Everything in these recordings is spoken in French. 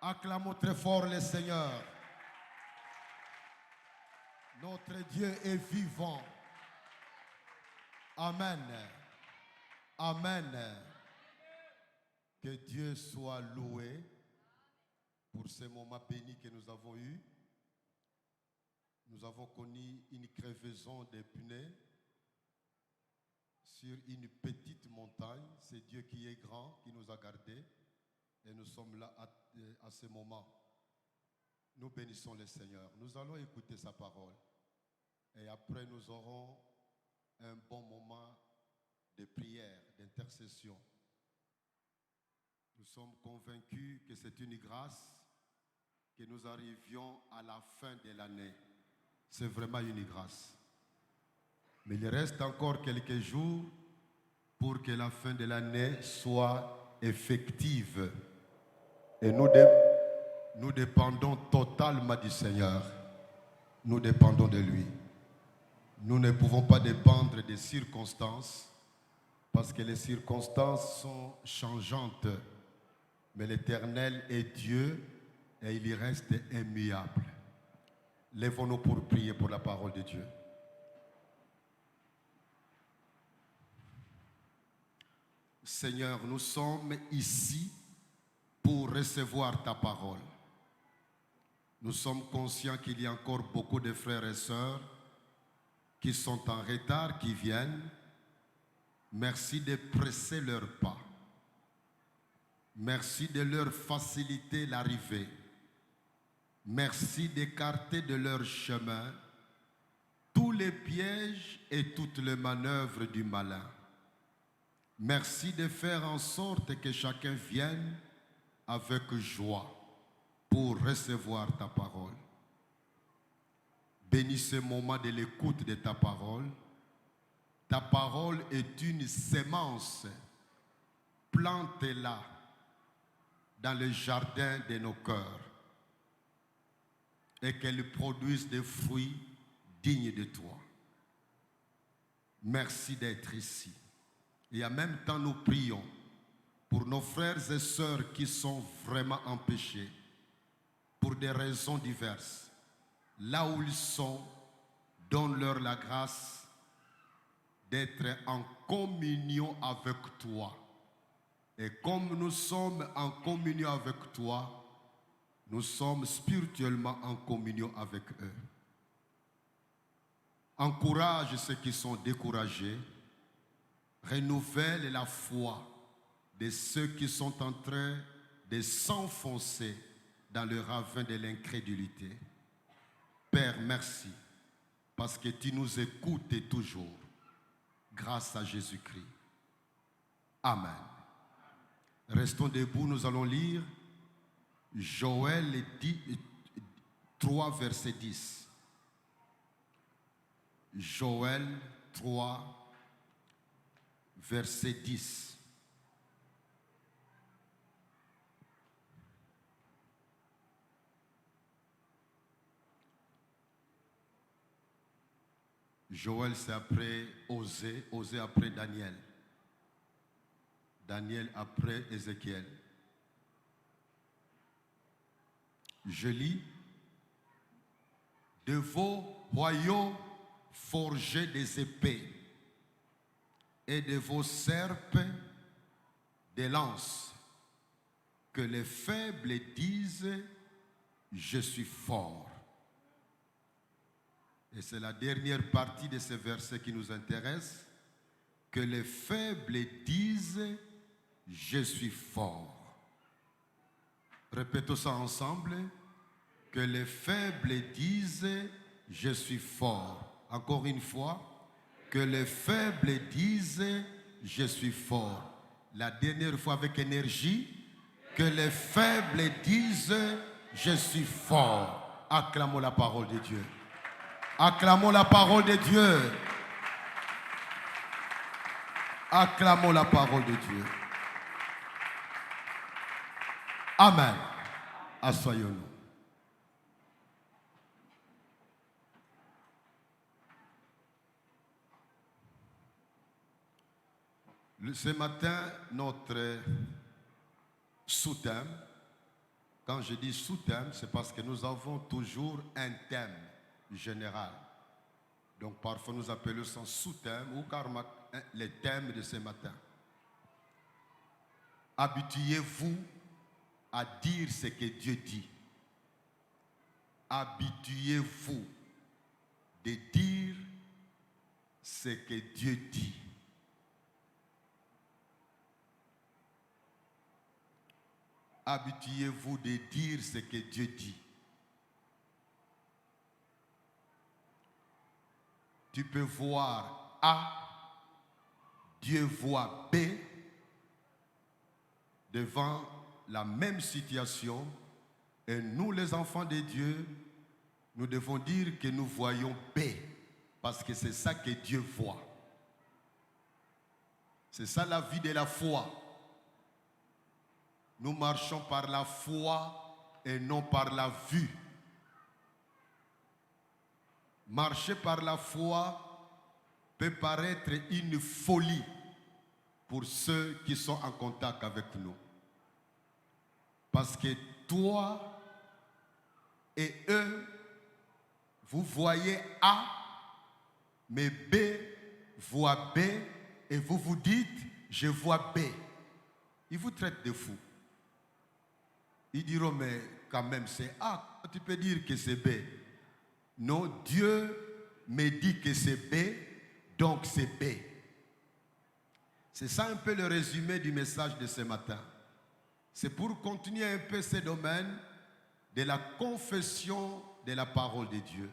Acclamons très fort le Seigneur. Notre Dieu est vivant. Amen. Amen. Que Dieu soit loué pour ce moment béni que nous avons eu. Nous avons connu une crevaison des pneus sur une petite montagne. C'est Dieu qui est grand, qui nous a gardés. Et nous sommes là à ce moment. Nous bénissons le Seigneur. Nous allons écouter sa parole. Et après, nous aurons un bon moment de prière, d'intercession. Nous sommes convaincus que c'est une grâce que nous arrivions à la fin de l'année. C'est vraiment une grâce. Mais il reste encore quelques jours pour que la fin de l'année soit effective. Et nous dépendons totalement du Seigneur. Nous dépendons de lui. Nous ne pouvons pas dépendre des circonstances parce que les circonstances sont changeantes. Mais l'Éternel est Dieu et il y reste immuable. Lèvons-nous pour prier pour la parole de Dieu. Seigneur, nous sommes ici pour recevoir ta parole. Nous sommes conscients qu'il y a encore beaucoup de frères et sœurs qui sont en retard, qui viennent. Merci de presser leurs pas. Merci de leur faciliter l'arrivée. Merci d'écarter de leur chemin tous les pièges et toutes les manœuvres du malin. Merci de faire en sorte que chacun vienne avec joie pour recevoir ta parole. Bénis ce moment de l'écoute de ta parole. Ta parole est une sémence. Plante-la dans le jardin de nos cœurs et qu'elle produise des fruits dignes de toi. Merci d'être ici. Et en même temps, nous prions pour nos frères et sœurs qui sont vraiment empêchés pour des raisons diverses. Là où ils sont, donne-leur la grâce d'être en communion avec toi. Et comme nous sommes en communion avec toi, nous sommes spirituellement en communion avec eux. Encourage ceux qui sont découragés. Renouvelle la foi de ceux qui sont en train de s'enfoncer dans le ravin de l'incrédulité. Père, merci, parce que tu nous écoutes toujours, grâce à Jésus-Christ. Amen. Restons debout, nous allons lire Joël 3, verset 10. Joël 3, verset 10. Joël, c'est après Osée, Osée après Daniel. Daniel après Ézéchiel. Je lis, de vos royaumes forgez des épées et de vos serpes des lances, que les faibles disent, je suis fort. Et c'est la dernière partie de ce verset qui nous intéresse, que les faibles disent, je suis fort. Répétons ça ensemble. Que les faibles disent, je suis fort. Encore une fois. Que les faibles disent, je suis fort. La dernière fois avec énergie. Que les faibles disent, je suis fort. Acclamons la parole de Dieu. Acclamons la parole de Dieu. Acclamons la parole de Dieu. Amen. Assoyons-nous. Ce matin, notre sous-thème, Quand je dis sous-thème, c'est parce que nous avons toujours un thème général. Donc parfois nous appelons ça sous-thème ou karma, les thèmes de ce matin. Habituez-vous à dire ce que Dieu dit. Habituez-vous de dire ce que Dieu dit. Habituez-vous de dire ce que Dieu dit. Tu peux voir A, Dieu voit B devant la même situation. Et nous, les enfants de Dieu, nous devons dire que nous voyons B, parce que c'est ça que Dieu voit. C'est ça la vie de la foi. Nous marchons par la foi et non par la vue. Marcher par la foi peut paraître une folie pour ceux qui sont en contact avec nous. Parce que toi et eux, vous voyez A, mais B voit B, et vous vous dites, je vois B. Ils vous traitent de fou. Ils diront, mais quand même c'est A, tu peux dire que c'est B. Non, Dieu me dit que c'est B, donc c'est B. C'est ça un peu le résumé du message de ce matin. C'est pour continuer un peu ce domaine de la confession de la parole de Dieu.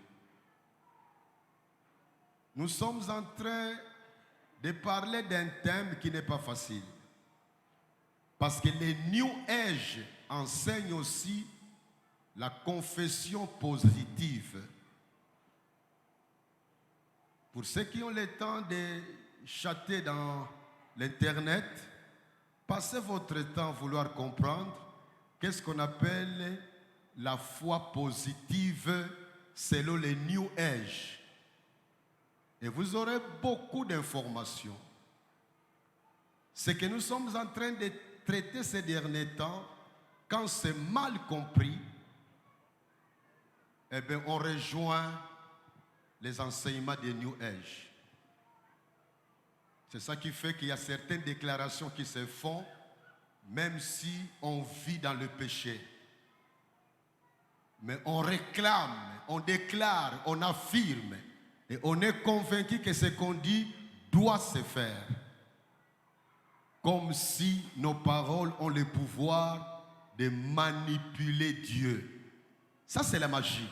Nous sommes en train de parler d'un thème qui n'est pas facile. Parce que les New Age enseignent aussi la confession positive. Pour ceux qui ont le temps de chatter dans l'Internet, passez votre temps à vouloir comprendre qu'est-ce qu'on appelle la foi positive selon les New Age. Et vous aurez beaucoup d'informations. Ce que nous sommes en train de traiter ces derniers temps, quand c'est mal compris, eh bien, on rejoint les enseignements des New Age. C'est ça qui fait qu'il y a certaines déclarations qui se font, même si on vit dans le péché. Mais on réclame, on déclare, on affirme, et on est convaincu que ce qu'on dit doit se faire. Comme si nos paroles ont le pouvoir de manipuler Dieu. Ça, c'est la magie.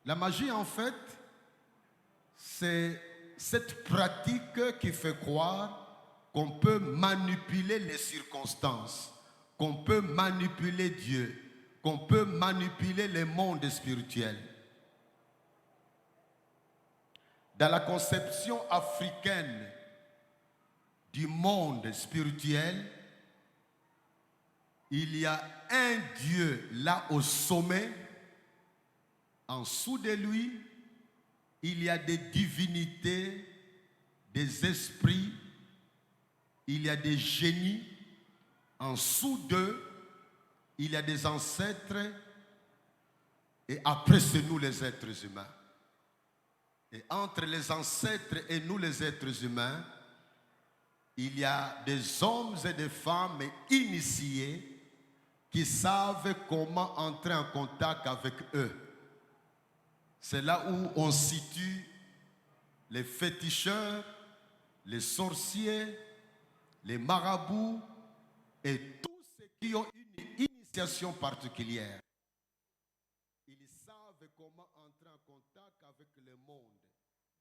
La magie, en fait, c'est cette pratique qui fait croire qu'on peut manipuler les circonstances, qu'on peut manipuler Dieu, qu'on peut manipuler le monde spirituel. Dans la conception africaine du monde spirituel, il y a un Dieu là au sommet. En dessous de lui, il y a des divinités, des esprits, il y a des génies. En dessous d'eux, il y a des ancêtres. Et après, c'est nous les êtres humains. Et entre les ancêtres et nous les êtres humains, il y a des hommes et des femmes initiés qui savent comment entrer en contact avec eux. C'est là où on situe les féticheurs, les sorciers, les marabouts et tous ceux qui ont une initiation particulière. Ils savent comment entrer en contact avec le monde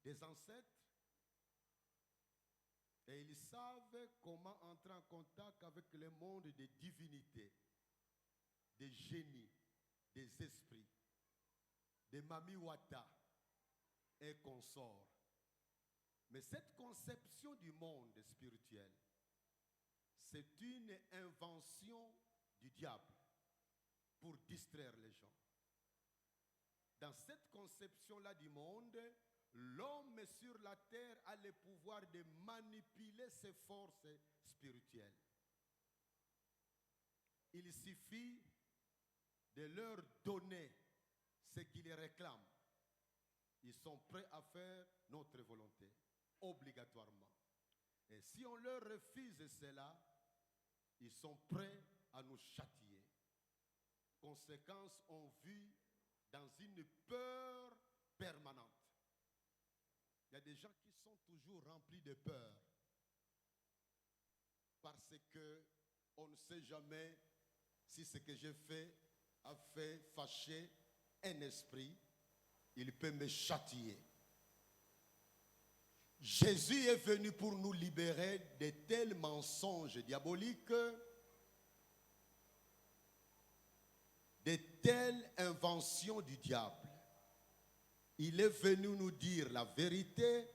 des ancêtres et ils savent comment entrer en contact avec le monde des divinités, des génies, des esprits, des Mami Wata et consorts. Mais cette conception du monde spirituel, c'est une invention du diable pour distraire les gens. Dans cette conception-là du monde, l'homme sur la terre a le pouvoir de manipuler ses forces spirituelles. Il suffit de leur donner ce qu'ils réclament, ils sont prêts à faire notre volonté, obligatoirement. Et si on leur refuse cela, ils sont prêts à nous châtier. Conséquences, on vit dans une peur permanente. Il y a des gens qui sont toujours remplis de peur parce que on ne sait jamais si ce que j'ai fait a fait fâcher un esprit, il peut me châtier. Jésus est venu pour nous libérer de tels mensonges diaboliques, de telles inventions du diable. Il est venu nous dire la vérité,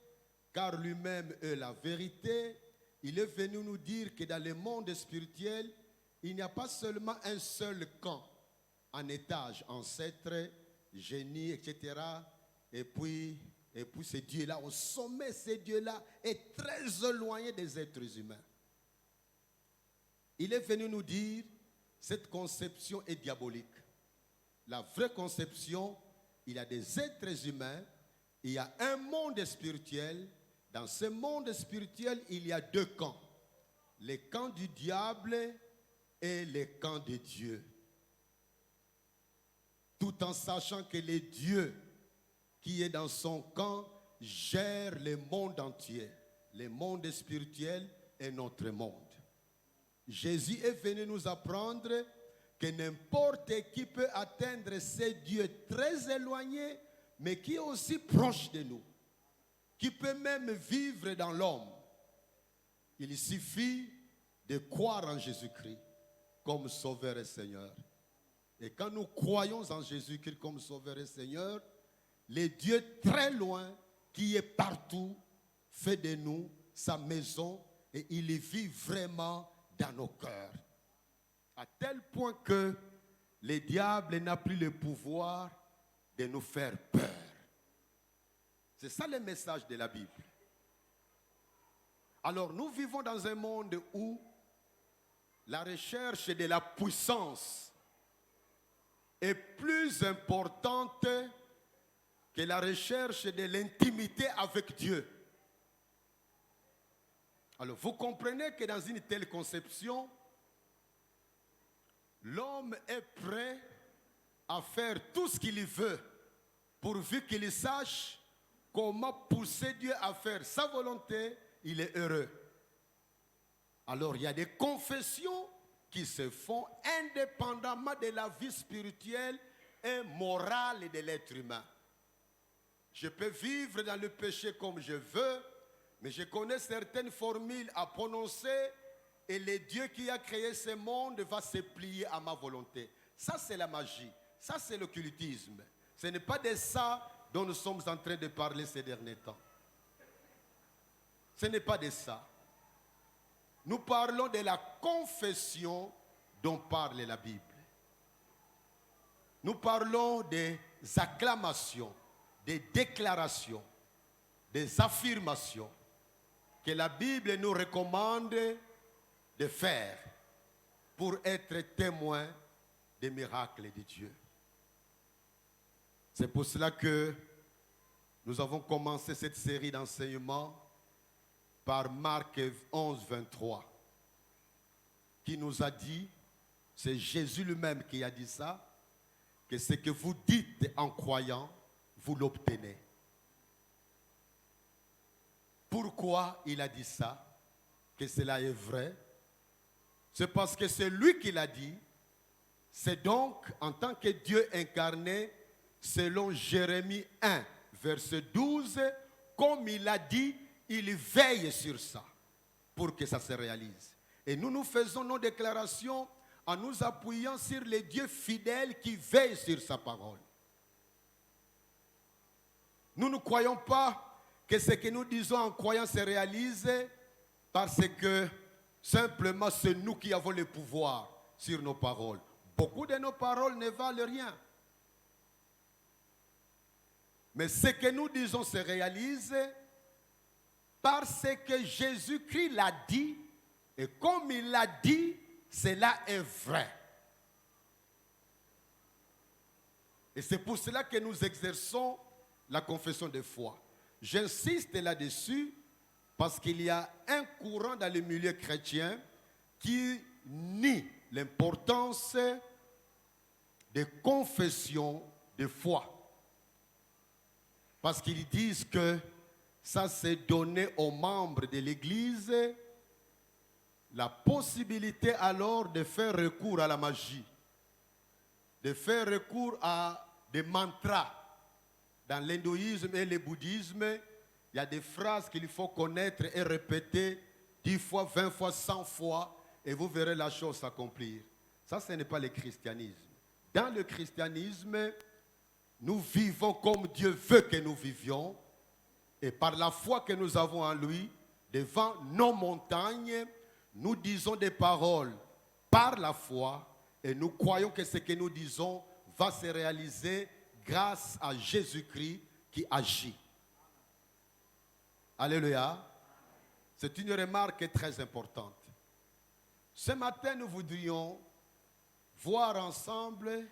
car lui-même est la vérité. Il est venu nous dire que dans le monde spirituel, il n'y a pas seulement un seul camp, en étage, ancêtre, génie, etc. Et puis ce Dieu-là, au sommet, ce Dieu-là est très éloigné des êtres humains. Il est venu nous dire, cette conception est diabolique. La vraie conception, il y a des êtres humains, il y a un monde spirituel. Dans ce monde spirituel, il y a deux camps. Le camp du diable et le camp de Dieu. Tout en sachant que le Dieu qui est dans son camp gère le monde entier. Le monde spirituel est notre monde. Jésus est venu nous apprendre que n'importe qui peut atteindre ce Dieu très éloigné, mais qui est aussi proche de nous, qui peut même vivre dans l'homme. Il suffit de croire en Jésus-Christ comme Sauveur et Seigneur. Et quand nous croyons en Jésus-Christ comme Sauveur et Seigneur, le Dieu très loin, qui est partout, fait de nous sa maison et il y vit vraiment dans nos cœurs. À tel point que le diable n'a plus le pouvoir de nous faire peur. C'est ça le message de la Bible. Alors nous vivons dans un monde où la recherche de la puissance est plus importante que la recherche de l'intimité avec Dieu. Alors vous comprenez que dans une telle conception, l'homme est prêt à faire tout ce qu'il veut pourvu qu'il sache comment pousser Dieu à faire sa volonté, il est heureux. Alors il y a des confessions qui se font indépendamment de la vie spirituelle et morale de l'être humain. Je peux vivre dans le péché comme je veux, mais je connais certaines formules à prononcer et le Dieu qui a créé ce monde va se plier à ma volonté. Ça, c'est la magie. Ça, c'est l'occultisme. Ce n'est pas de ça dont nous sommes en train de parler ces derniers temps. Ce n'est pas de ça. Nous parlons de la confession dont parle la Bible. Nous parlons des acclamations, des déclarations, des affirmations que la Bible nous recommande de faire pour être témoins des miracles de Dieu. C'est pour cela que nous avons commencé cette série d'enseignements par Marc 11, 23, qui nous a dit, c'est Jésus lui-même qui a dit ça, que ce que vous dites en croyant, vous l'obtenez. Pourquoi il a dit ça, que cela est vrai? C'est parce que c'est lui qui l'a dit. C'est donc en tant que Dieu incarné, selon Jérémie 1, verset 12, comme il a dit, il veille sur ça pour que ça se réalise. Et nous faisons nos déclarations en nous appuyant sur le Dieu fidèle qui veille sur sa parole. Nous ne croyons pas que ce que nous disons en croyant se réalise parce que simplement c'est nous qui avons le pouvoir sur nos paroles. Beaucoup de nos paroles ne valent rien. Mais ce que nous disons se réalise parce que Jésus-Christ l'a dit, et comme il l'a dit, cela est vrai. Et c'est pour cela que nous exerçons la confession de foi. J'insiste là-dessus parce qu'il y a un courant dans le milieu chrétien qui nie l'importance des confessions de foi. Parce qu'ils disent que ça c'est donné aux membres de l'Église la possibilité alors de faire recours à la magie, de faire recours à des mantras. Dans l'hindouisme et le bouddhisme, il y a des phrases qu'il faut connaître et répéter 10 fois, 20 fois, 100 fois, et vous verrez la chose s'accomplir. Ça, ce n'est pas le christianisme. Dans le christianisme, nous vivons comme Dieu veut que nous vivions, et par la foi que nous avons en lui, devant nos montagnes, nous disons des paroles par la foi, et nous croyons que ce que nous disons va se réaliser grâce à Jésus-Christ qui agit. Alléluia. C'est une remarque très importante. Ce matin, nous voudrions voir ensemble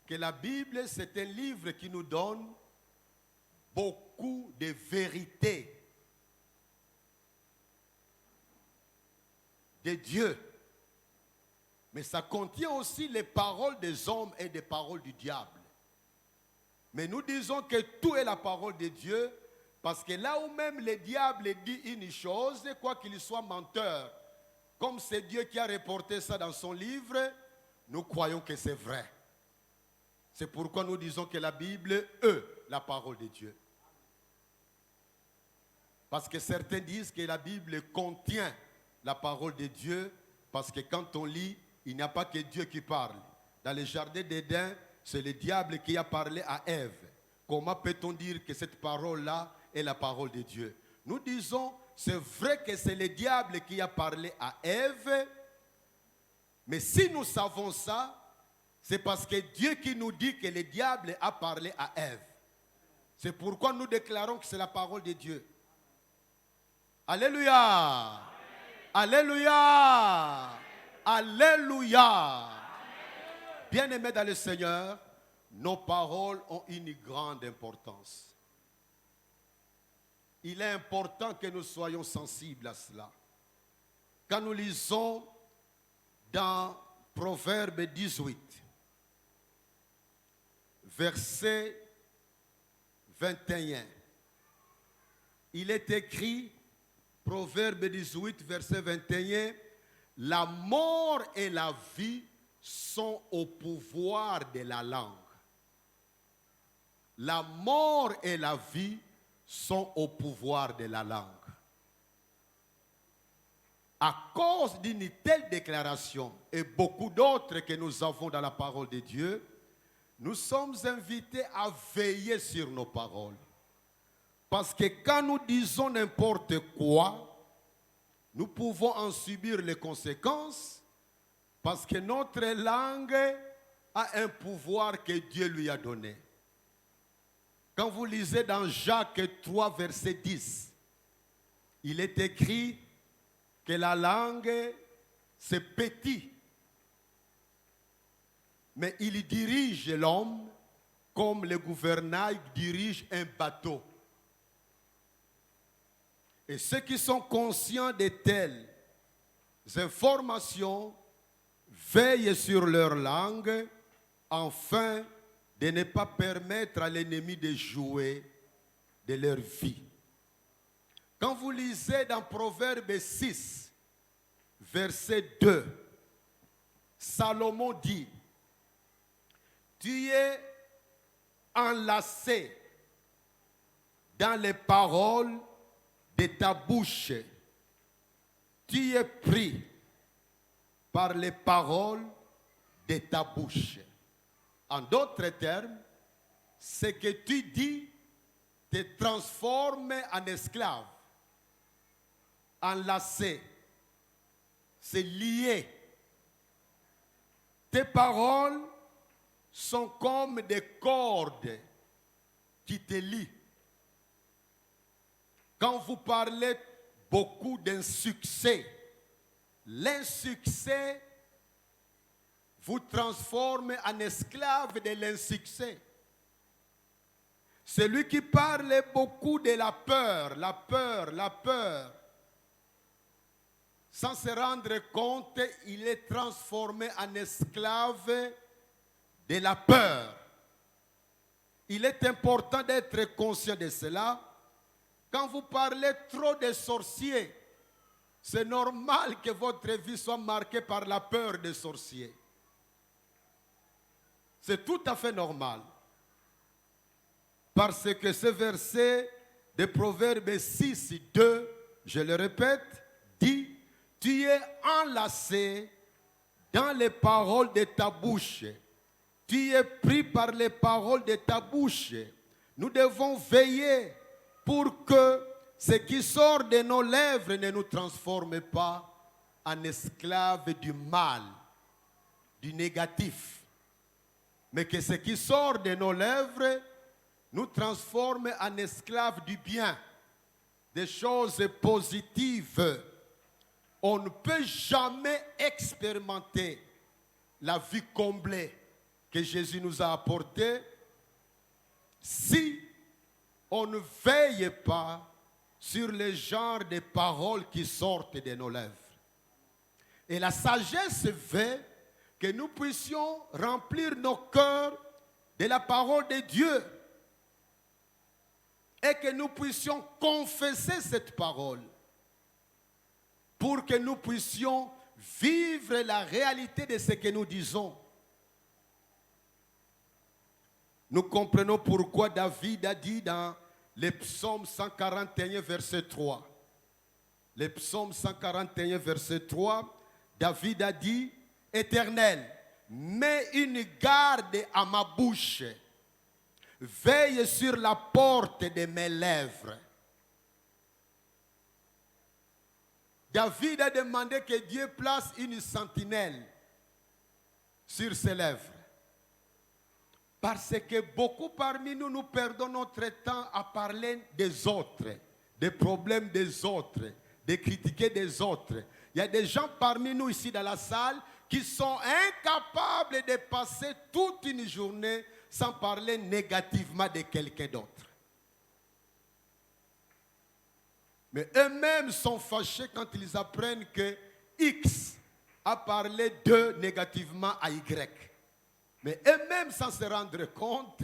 que la Bible, c'est un livre qui nous donne beaucoup de vérités de Dieu. Mais ça contient aussi les paroles des hommes et des paroles du diable. Mais nous disons que tout est la parole de Dieu, parce que là où même le diable dit une chose, quoi qu'il soit menteur, comme c'est Dieu qui a reporté ça dans son livre, nous croyons que c'est vrai. C'est pourquoi nous disons que la Bible est la parole de Dieu. Parce que certains disent que la Bible contient la parole de Dieu, parce que quand on lit, il n'y a pas que Dieu qui parle. Dans le jardin d'Éden, c'est le diable qui a parlé à Ève. Comment peut-on dire que cette parole-là est la parole de Dieu? Nous disons, c'est vrai que c'est le diable qui a parlé à Ève, mais si nous savons ça, c'est parce que Dieu qui nous dit que le diable a parlé à Ève. C'est pourquoi nous déclarons que c'est la parole de Dieu. Alléluia! Alléluia! Alléluia! Bien-aimés dans le Seigneur, nos paroles ont une grande importance. Il est important que nous soyons sensibles à cela. Quand nous lisons dans Proverbe 18, verset 21, il est écrit, Proverbe 18, verset 21, la mort et la vie sont au pouvoir de la langue. La mort et la vie sont au pouvoir de la langue. À cause d'une telle déclaration et beaucoup d'autres que nous avons dans la parole de Dieu, nous sommes invités à veiller sur nos paroles. Parce que quand nous disons n'importe quoi, nous pouvons en subir les conséquences, parce que notre langue a un pouvoir que Dieu lui a donné. Quand vous lisez dans Jacques 3, verset 10, il est écrit que la langue, c'est petit, mais il dirige l'homme comme le gouvernail dirige un bateau. Et ceux qui sont conscients de telles informations veillent sur leur langue afin de ne pas permettre à l'ennemi de jouer de leur vie. Quand vous lisez dans Proverbe 6, verset 2, Salomon dit, tu es enlacé dans les paroles de ta bouche. Tu es pris par les paroles de ta bouche. En d'autres termes, ce que tu dis te transforme en esclave, enlacé, c'est lié. Tes paroles sont comme des cordes qui te lient. Quand vous parlez beaucoup d'insuccès, l'insuccès vous transforme en esclave de l'insuccès. Celui qui parle beaucoup de la peur, la peur, la peur, sans se rendre compte, il est transformé en esclave de la peur. Il est important d'être conscient de cela. Quand vous parlez trop des sorciers, c'est normal que votre vie soit marquée par la peur des sorciers. C'est tout à fait normal. Parce que ce verset de Proverbe 6, 2, je le répète, dit, tu es enlacé dans les paroles de ta bouche. Tu es pris par les paroles de ta bouche. Nous devons veiller pour que ce qui sort de nos lèvres ne nous transforme pas en esclaves du mal, du négatif. Mais que ce qui sort de nos lèvres nous transforme en esclaves du bien, des choses positives. On ne peut jamais expérimenter la vie comblée que Jésus nous a apportée si on ne veille pas sur le genre de paroles qui sortent de nos lèvres. Et la sagesse veut que nous puissions remplir nos cœurs de la parole de Dieu et que nous puissions confesser cette parole pour que nous puissions vivre la réalité de ce que nous disons. Nous comprenons pourquoi David a dit dans le psaume 141, verset 3. Le psaume 141, verset 3, David a dit, « Éternel, mets une garde à ma bouche. Veille sur la porte de mes lèvres. » David a demandé que Dieu place une sentinelle sur ses lèvres. Parce que beaucoup parmi nous, nous perdons notre temps à parler des autres, des problèmes des autres, de critiquer des autres. Il y a des gens parmi nous ici dans la salle qui sont incapables de passer toute une journée sans parler négativement de quelqu'un d'autre. Mais eux-mêmes sont fâchés quand ils apprennent que X a parlé d'eux négativement à Y. Mais eux-mêmes sans se rendre compte,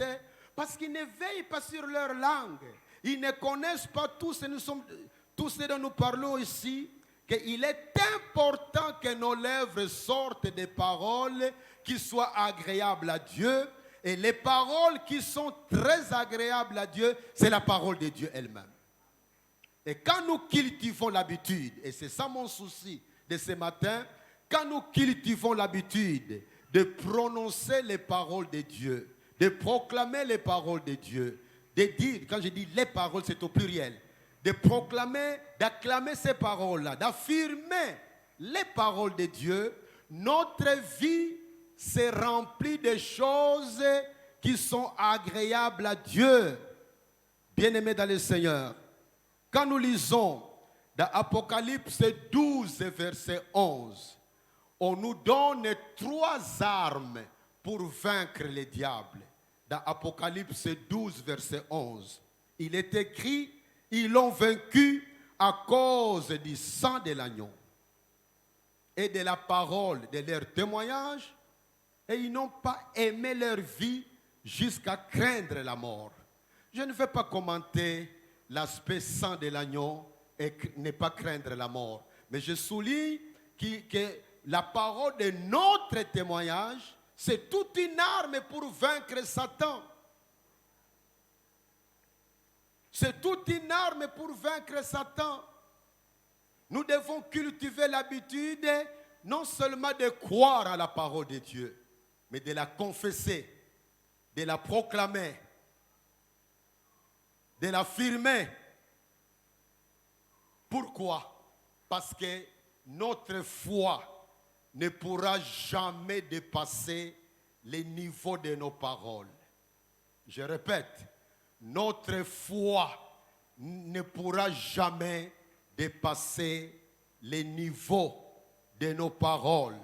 parce qu'ils ne veillent pas sur leur langue. Ils ne connaissent pas tous ce dont nous parlons ici, qu'il est important que nos lèvres sortent des paroles qui soient agréables à Dieu. Et les paroles qui sont très agréables à Dieu, c'est la parole de Dieu elle-même. Et quand nous cultivons l'habitude, et c'est ça mon souci de ce matin, quand nous cultivons l'habitude de prononcer les paroles de Dieu, de proclamer les paroles de Dieu, de dire, quand je dis les paroles, c'est au pluriel, de proclamer, d'acclamer ces paroles-là, d'affirmer les paroles de Dieu, notre vie se remplit de choses qui sont agréables à Dieu. Bien-aimés dans le Seigneur, quand nous lisons dans Apocalypse 12, verset 11, on nous donne 3 armes pour vaincre le diable. Dans Apocalypse 12, verset 11, il est écrit, ils l'ont vaincu à cause du sang de l'agneau et de la parole de leur témoignage, et ils n'ont pas aimé leur vie jusqu'à craindre la mort. Je ne vais pas commenter l'aspect sang de l'agneau et ne pas craindre la mort, mais je souligne que la parole de notre témoignage, c'est toute une arme pour vaincre Satan. C'est toute une arme pour vaincre Satan. Nous devons cultiver l'habitude non seulement de croire à la parole de Dieu, mais de la confesser, de la proclamer, de l'affirmer. Pourquoi? Parce que notre foi ne pourra jamais dépasser les niveaux de nos paroles. Je répète, notre foi ne pourra jamais dépasser les niveaux de nos paroles.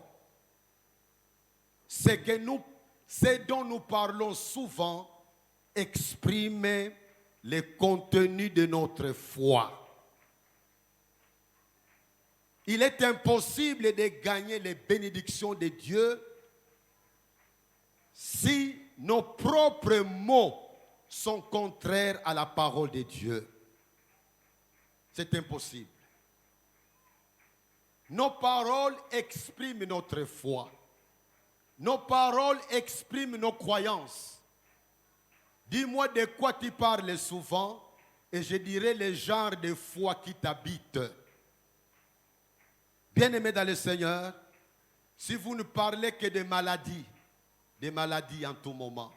ce dont nous parlons souvent exprime le contenu de notre foi. Il est impossible de gagner les bénédictions de Dieu si nos propres mots sont contraires à la parole de Dieu. C'est impossible. Nos paroles expriment notre foi. Nos paroles expriment nos croyances. Dis-moi de quoi tu parles souvent et je dirai le genre de foi qui t'habite. Bien-aimés dans le Seigneur, si vous ne parlez que de maladies en tout moment,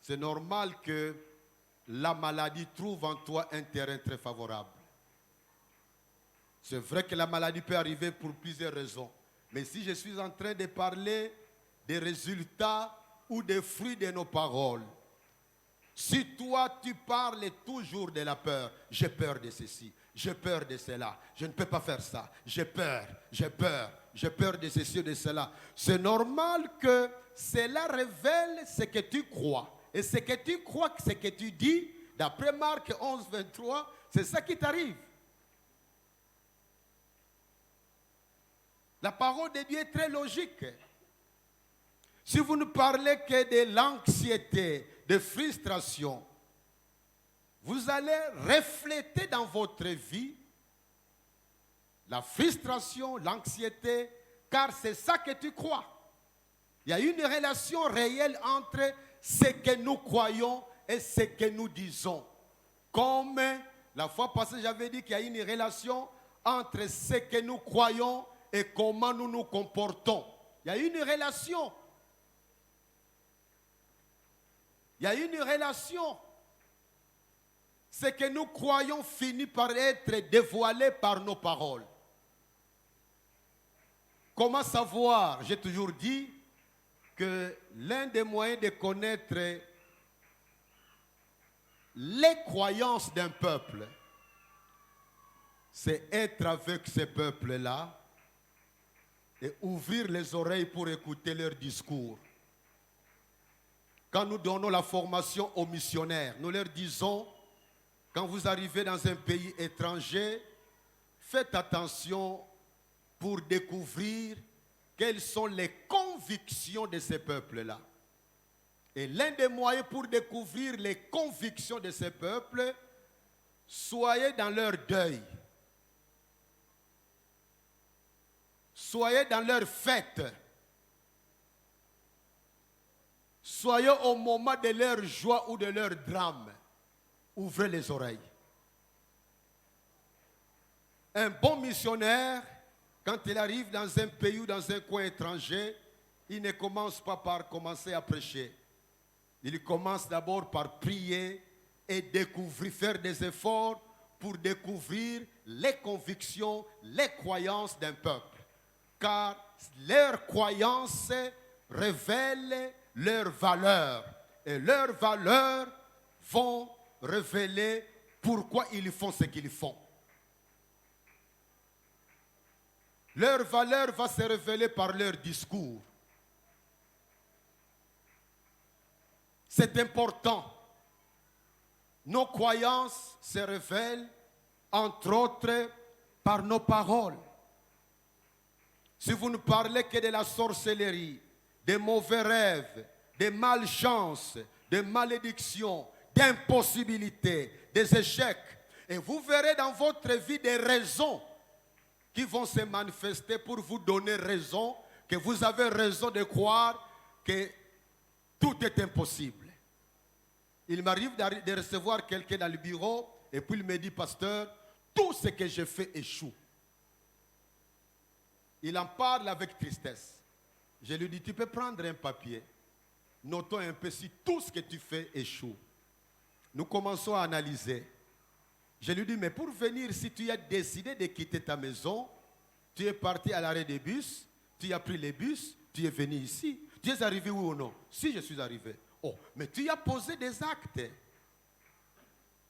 c'est normal que la maladie trouve en toi un terrain très favorable. C'est vrai que la maladie peut arriver pour plusieurs raisons. Mais si je suis en train de parler des résultats ou des fruits de nos paroles, si toi tu parles toujours de la peur, j'ai peur de ceci, j'ai peur de cela, je ne peux pas faire ça, j'ai peur de ceci ou de cela. C'est normal que cela révèle ce que tu crois. Et ce que tu crois, ce que tu dis, d'après Marc 11, 23, c'est ça qui t'arrive. La parole de Dieu est très logique. Si vous ne parlez que de l'anxiété, de frustration, vous allez refléter dans votre vie la frustration, l'anxiété, car c'est ça que tu crois. Il y a une relation réelle entre ce que nous croyons et ce que nous disons. Comme la fois passée, j'avais dit qu'il y a une relation entre ce que nous croyons et comment nous nous comportons. Il y a une relation. Il y a une relation. Ce que nous croyons finit par être dévoilé par nos paroles. Comment savoir? J'ai toujours dit que l'un des moyens de connaître les croyances d'un peuple, c'est être avec ce peuple-là et ouvrir les oreilles pour écouter leur discours. Quand nous donnons la formation aux missionnaires, nous leur disons, quand vous arrivez dans un pays étranger, faites attention pour découvrir quelles sont les convictions de ces peuples-là. Et l'un des moyens pour découvrir les convictions de ces peuples, soyez dans leur deuil. Soyez dans leur fête. Soyez au moment de leur joie ou de leur drame. Ouvrez les oreilles. Un bon missionnaire, quand il arrive dans un pays ou dans un coin étranger, il ne commence pas par commencer à prêcher. Il commence d'abord par prier et découvrir, faire des efforts pour découvrir les convictions, les croyances d'un peuple. Car leurs croyances révèlent leurs valeurs. Et leurs valeurs vont révéler pourquoi ils font ce qu'ils font. Leur valeur va se révéler par leur discours. C'est important. Nos croyances se révèlent, entre autres, par nos paroles. Si vous ne parlez que de la sorcellerie, des mauvais rêves, des malchances, des malédictions, d'impossibilités, des échecs, et vous verrez dans votre vie des raisons qui vont se manifester pour vous donner raison, que vous avez raison de croire que tout est impossible. Il m'arrive de recevoir quelqu'un dans le bureau et puis il me dit, pasteur, tout ce que je fais échoue. Il en parle avec tristesse. Je lui dis, tu peux prendre un papier, notons un peu si tout ce que tu fais échoue. Nous commençons à analyser. Je lui dis, mais pour venir, si tu as décidé de quitter ta maison, tu es parti à l'arrêt des bus, tu as pris les bus, tu es venu ici. Tu es arrivé oui ou non? Si, je suis arrivé. Oh, mais tu as posé des actes.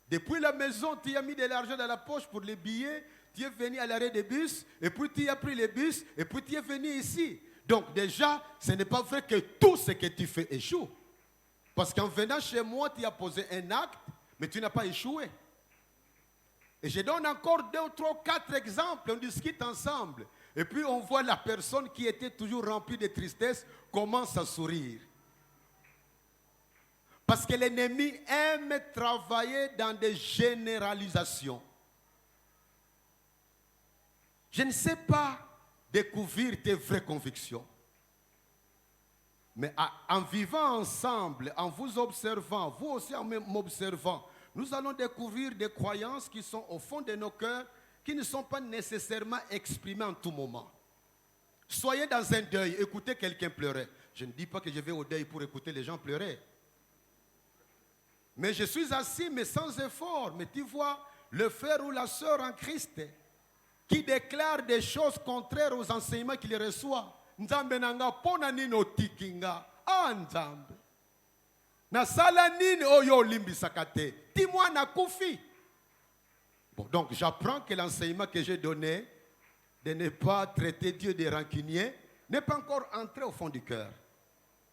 Depuis la maison, tu as mis de l'argent dans la poche pour les billets, tu es venu à l'arrêt des bus, et puis tu as pris les bus, et puis tu es venu ici. Donc déjà, ce n'est pas vrai que tout ce que tu fais échoue. Parce qu'en venant chez moi, tu as posé un acte, mais tu n'as pas échoué. Et je donne encore 2 ou 3, 4 exemples, on discute ensemble. Et puis on voit la personne qui était toujours remplie de tristesse commence à sourire. Parce que l'ennemi aime travailler dans des généralisations. Je ne sais pas découvrir tes vraies convictions. Mais en vivant ensemble, en vous observant, vous aussi en m'observant, nous allons découvrir des croyances qui sont au fond de nos cœurs, qui ne sont pas nécessairement exprimées en tout moment. Soyez dans un deuil, écoutez quelqu'un pleurer. Je ne dis pas que je vais au deuil pour écouter les gens pleurer. Mais je suis assis, mais sans effort. Mais tu vois, le frère ou la sœur en Christ qui déclare des choses contraires aux enseignements qu'il reçoit. Nzambe nanga pona nino tikinga. Ah Nzambe. Na sala nini oyo limbisaka te. Dis-moi na kufi. Bon, donc j'apprends que l'enseignement que j'ai donné de ne pas traiter Dieu de rancunier n'est pas encore entré au fond du cœur.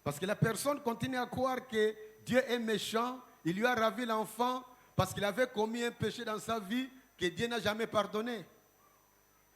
Parce que la personne continue à croire que Dieu est méchant. Il lui a ravi l'enfant parce qu'il avait commis un péché dans sa vie que Dieu n'a jamais pardonné.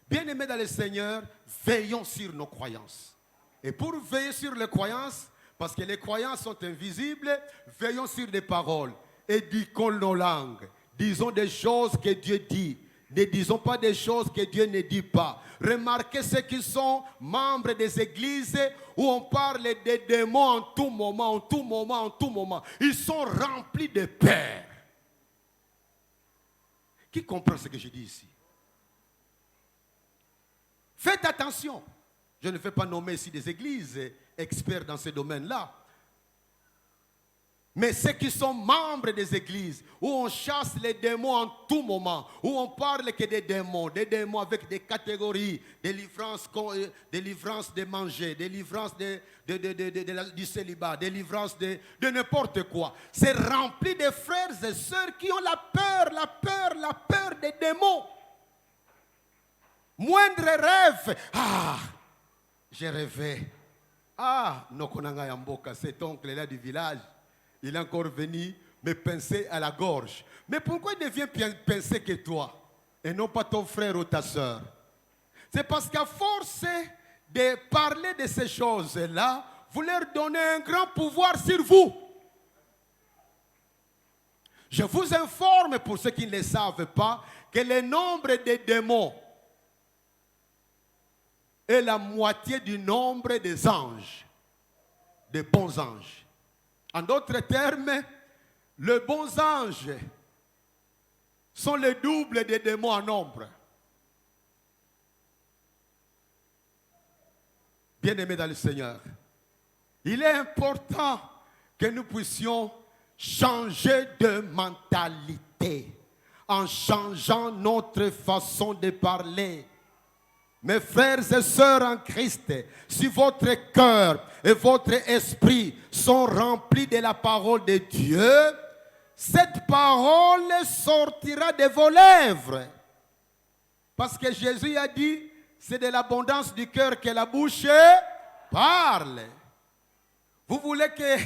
Bien-aimés dans le Seigneur, veillons sur nos croyances. Et pour veiller sur les croyances, parce que les croyances sont invisibles, veillons sur des paroles. Éduquons nos langues. Disons des choses que Dieu dit. Ne disons pas des choses que Dieu ne dit pas. Remarquez ceux qui sont membres des églises où on parle des démons en tout moment, en tout moment, en tout moment. Ils sont remplis de peur. Qui comprend ce que je dis ici? Faites attention. Je ne vais pas nommer ici des églises experts dans ce domaine-là. Mais ceux qui sont membres des églises, où on chasse les démons en tout moment, où on parle que des démons avec des catégories, délivrance de manger, délivrance du célibat, délivrance de n'importe quoi. C'est rempli de frères et sœurs qui ont la peur des démons. Moindre rêve. Ah, j'ai rêvé. Ah, Nokonanga Yamboka, cet oncle-là du village. Il est encore venu me pincer à la gorge. Mais pourquoi il devient pincer que toi et non pas ton frère ou ta soeur? C'est parce qu'à force de parler de ces choses-là, vous leur donnez un grand pouvoir sur vous. Je vous informe, pour ceux qui ne le savent pas, que le nombre de démons est la moitié du nombre des anges, des bons anges. En d'autres termes, les bons anges sont le double des démons en nombre. Bien-aimés dans le Seigneur, il est important que nous puissions changer de mentalité en changeant notre façon de parler. Mes frères et sœurs en Christ, si votre cœur et votre esprit sont remplis de la parole de Dieu, cette parole sortira de vos lèvres. Parce que Jésus a dit, c'est de l'abondance du cœur que la bouche parle. Vous voulez que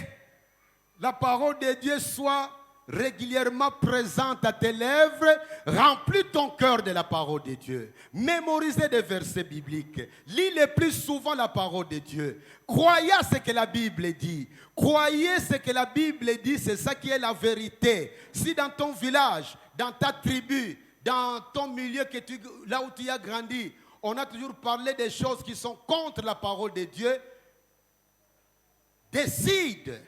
la parole de Dieu soit régulièrement présente à tes lèvres, remplis ton cœur de la parole de Dieu. Mémorisez des versets bibliques. Lis le plus souvent la parole de Dieu. Croyez à ce que la Bible dit. Croyez ce que la Bible dit, c'est ça qui est la vérité. Si dans ton village, dans ta tribu, dans ton milieu, là où tu as grandi, on a toujours parlé des choses qui sont contre la parole de Dieu, décide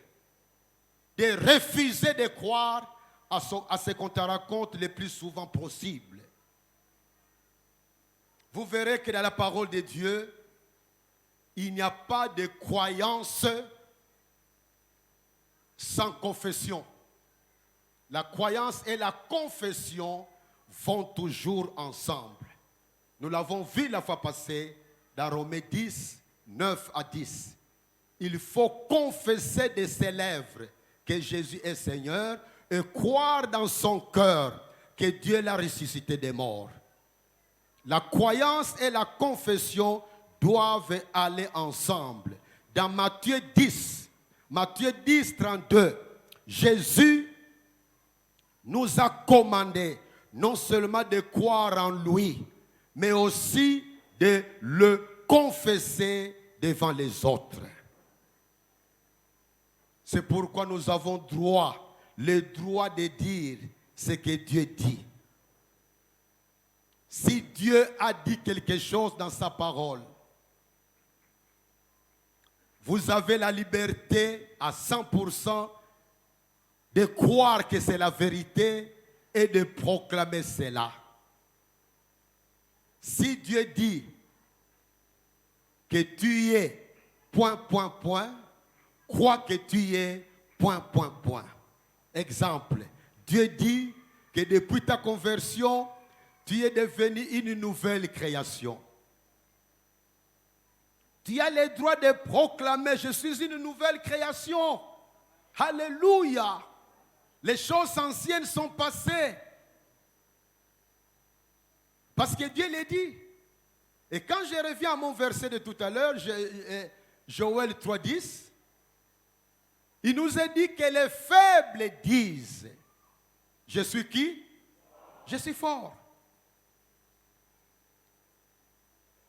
de refuser de croire à ce qu'on te raconte le plus souvent possible. Vous verrez que dans la parole de Dieu, il n'y a pas de croyance sans confession. La croyance et la confession vont toujours ensemble. Nous l'avons vu la fois passée dans Romains 10, 9 à 10. Il faut confesser de ses lèvres que Jésus est Seigneur et croire dans son cœur que Dieu l'a ressuscité des morts. La croyance et la confession doivent aller ensemble. Dans Matthieu 10, 32, Jésus nous a commandé non seulement de croire en lui, mais aussi de le confesser devant les autres. C'est pourquoi nous avons le droit de dire ce que Dieu dit. Si Dieu a dit quelque chose dans sa parole, vous avez la liberté à 100% de croire que c'est la vérité et de proclamer cela. Si Dieu dit que tu es ... crois que tu es ... Exemple, Dieu dit que depuis ta conversion, tu es devenu une nouvelle création. Tu as le droit de proclamer, je suis une nouvelle création. Alléluia. Les choses anciennes sont passées. Parce que Dieu l'a dit. Et quand je reviens à mon verset de tout à l'heure, Joël 3,10, il nous a dit que les faibles disent, je suis qui? Je suis fort.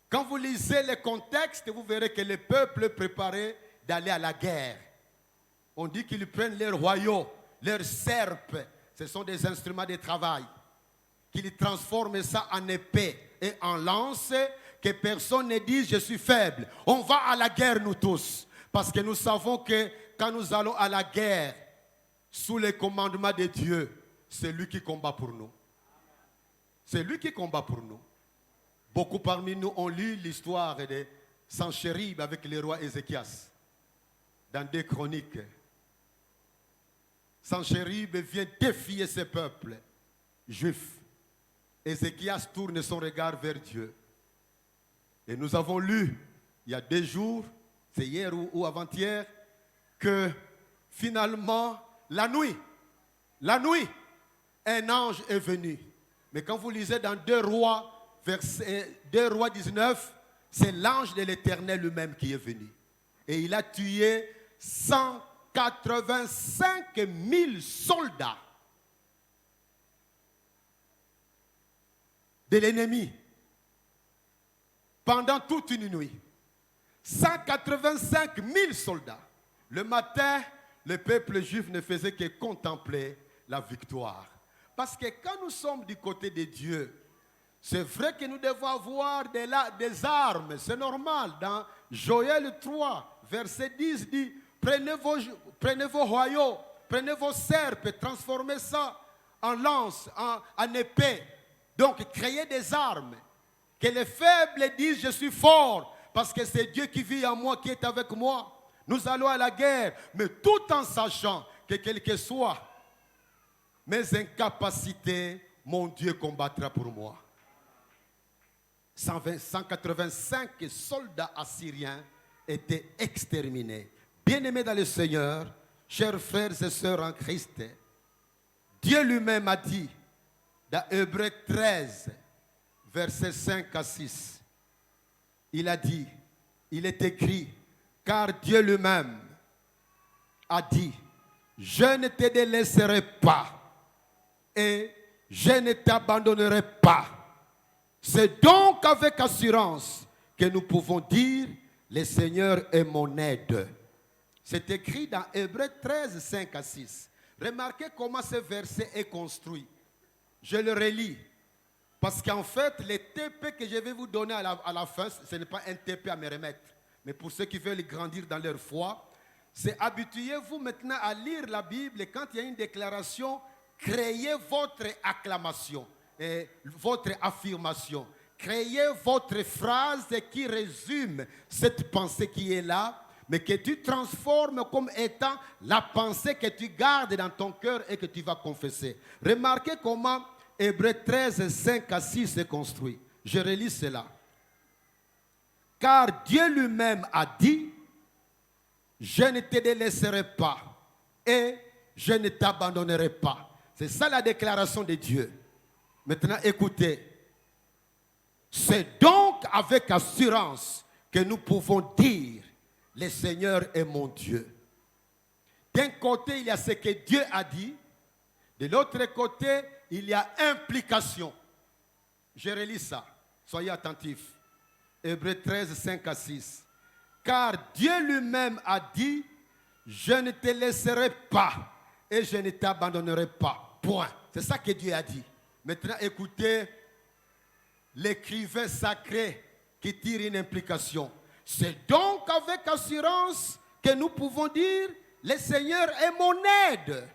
Quand vous lisez le contexte, vous verrez que le peuple préparait d'aller à la guerre. On dit qu'ils prennent leurs royaux, leurs serpes, ce sont des instruments de travail, qu'ils transforment ça en épée et en lance, que personne ne dise je suis faible. On va à la guerre nous tous, parce que nous savons que quand nous allons à la guerre, sous le commandement de Dieu, c'est lui qui combat pour nous. C'est lui qui combat pour nous. Beaucoup parmi nous ont lu l'histoire de Sanchérib avec le roi Ézéchias dans 2 Chroniques. Sanchérib vient défier ce peuple juif. Ézéchias tourne son regard vers Dieu. Et nous avons lu, il y a 2 jours, c'est hier ou avant-hier, que finalement, la nuit, un ange est venu. Mais quand vous lisez dans 2 Rois, verset 2 Rois 19, c'est l'ange de l'Éternel lui-même qui est venu. Et il a tué 185 000 soldats de l'ennemi pendant toute une nuit. 185 000 soldats. Le matin, le peuple juif ne faisait que contempler la victoire. Parce que quand nous sommes du côté de Dieu, c'est vrai que nous devons avoir des armes, c'est normal. Dans Joël 3, verset 10 dit, prenez vos royaux, prenez vos serpes, transformez ça en lance, en épée. Donc, créez des armes. Que les faibles disent, je suis fort, parce que c'est Dieu qui vit en moi, qui est avec moi. Nous allons à la guerre, mais tout en sachant que quel que soit mes incapacités, mon Dieu combattra pour moi. 185 soldats assyriens étaient exterminés. Bien-aimés dans le Seigneur, chers frères et sœurs en Christ, Dieu lui-même a dit, dans Hébreux 13, versets 5 à 6, il a dit, il est écrit, car Dieu lui-même a dit, je ne te délaisserai pas et je ne t'abandonnerai pas. C'est donc avec assurance que nous pouvons dire, le Seigneur est mon aide. C'est écrit dans Hébreux 13, 5 à 6. Remarquez comment ce verset est construit. Je le relis. Parce qu'en fait, les TP que je vais vous donner à la fin, ce n'est pas un TP à me remettre. Mais pour ceux qui veulent grandir dans leur foi, c'est habituez-vous maintenant à lire la Bible et quand il y a une déclaration, créez votre acclamation. Et votre affirmation. Créez votre phrase qui résume cette pensée qui est là, mais que tu transformes comme étant la pensée que tu gardes dans ton cœur et que tu vas confesser. Remarquez comment Hébreux 13, 5 à 6 est construit. Je relis cela. Car Dieu lui-même a dit, je ne te délaisserai pas et je ne t'abandonnerai pas. C'est ça la déclaration de Dieu. Maintenant, écoutez. C'est donc avec assurance que nous pouvons dire, le Seigneur est mon Dieu. D'un côté, il y a ce que Dieu a dit. De l'autre côté, il y a implication. Je relis ça. Soyez attentifs. Hébreux 13, 5 à 6. Car Dieu lui-même a dit, je ne te laisserai pas et je ne t'abandonnerai pas. Point. C'est ça que Dieu a dit. Maintenant, écoutez l'écrivain sacré qui tire une implication. C'est donc avec assurance que nous pouvons dire, le Seigneur est mon aide.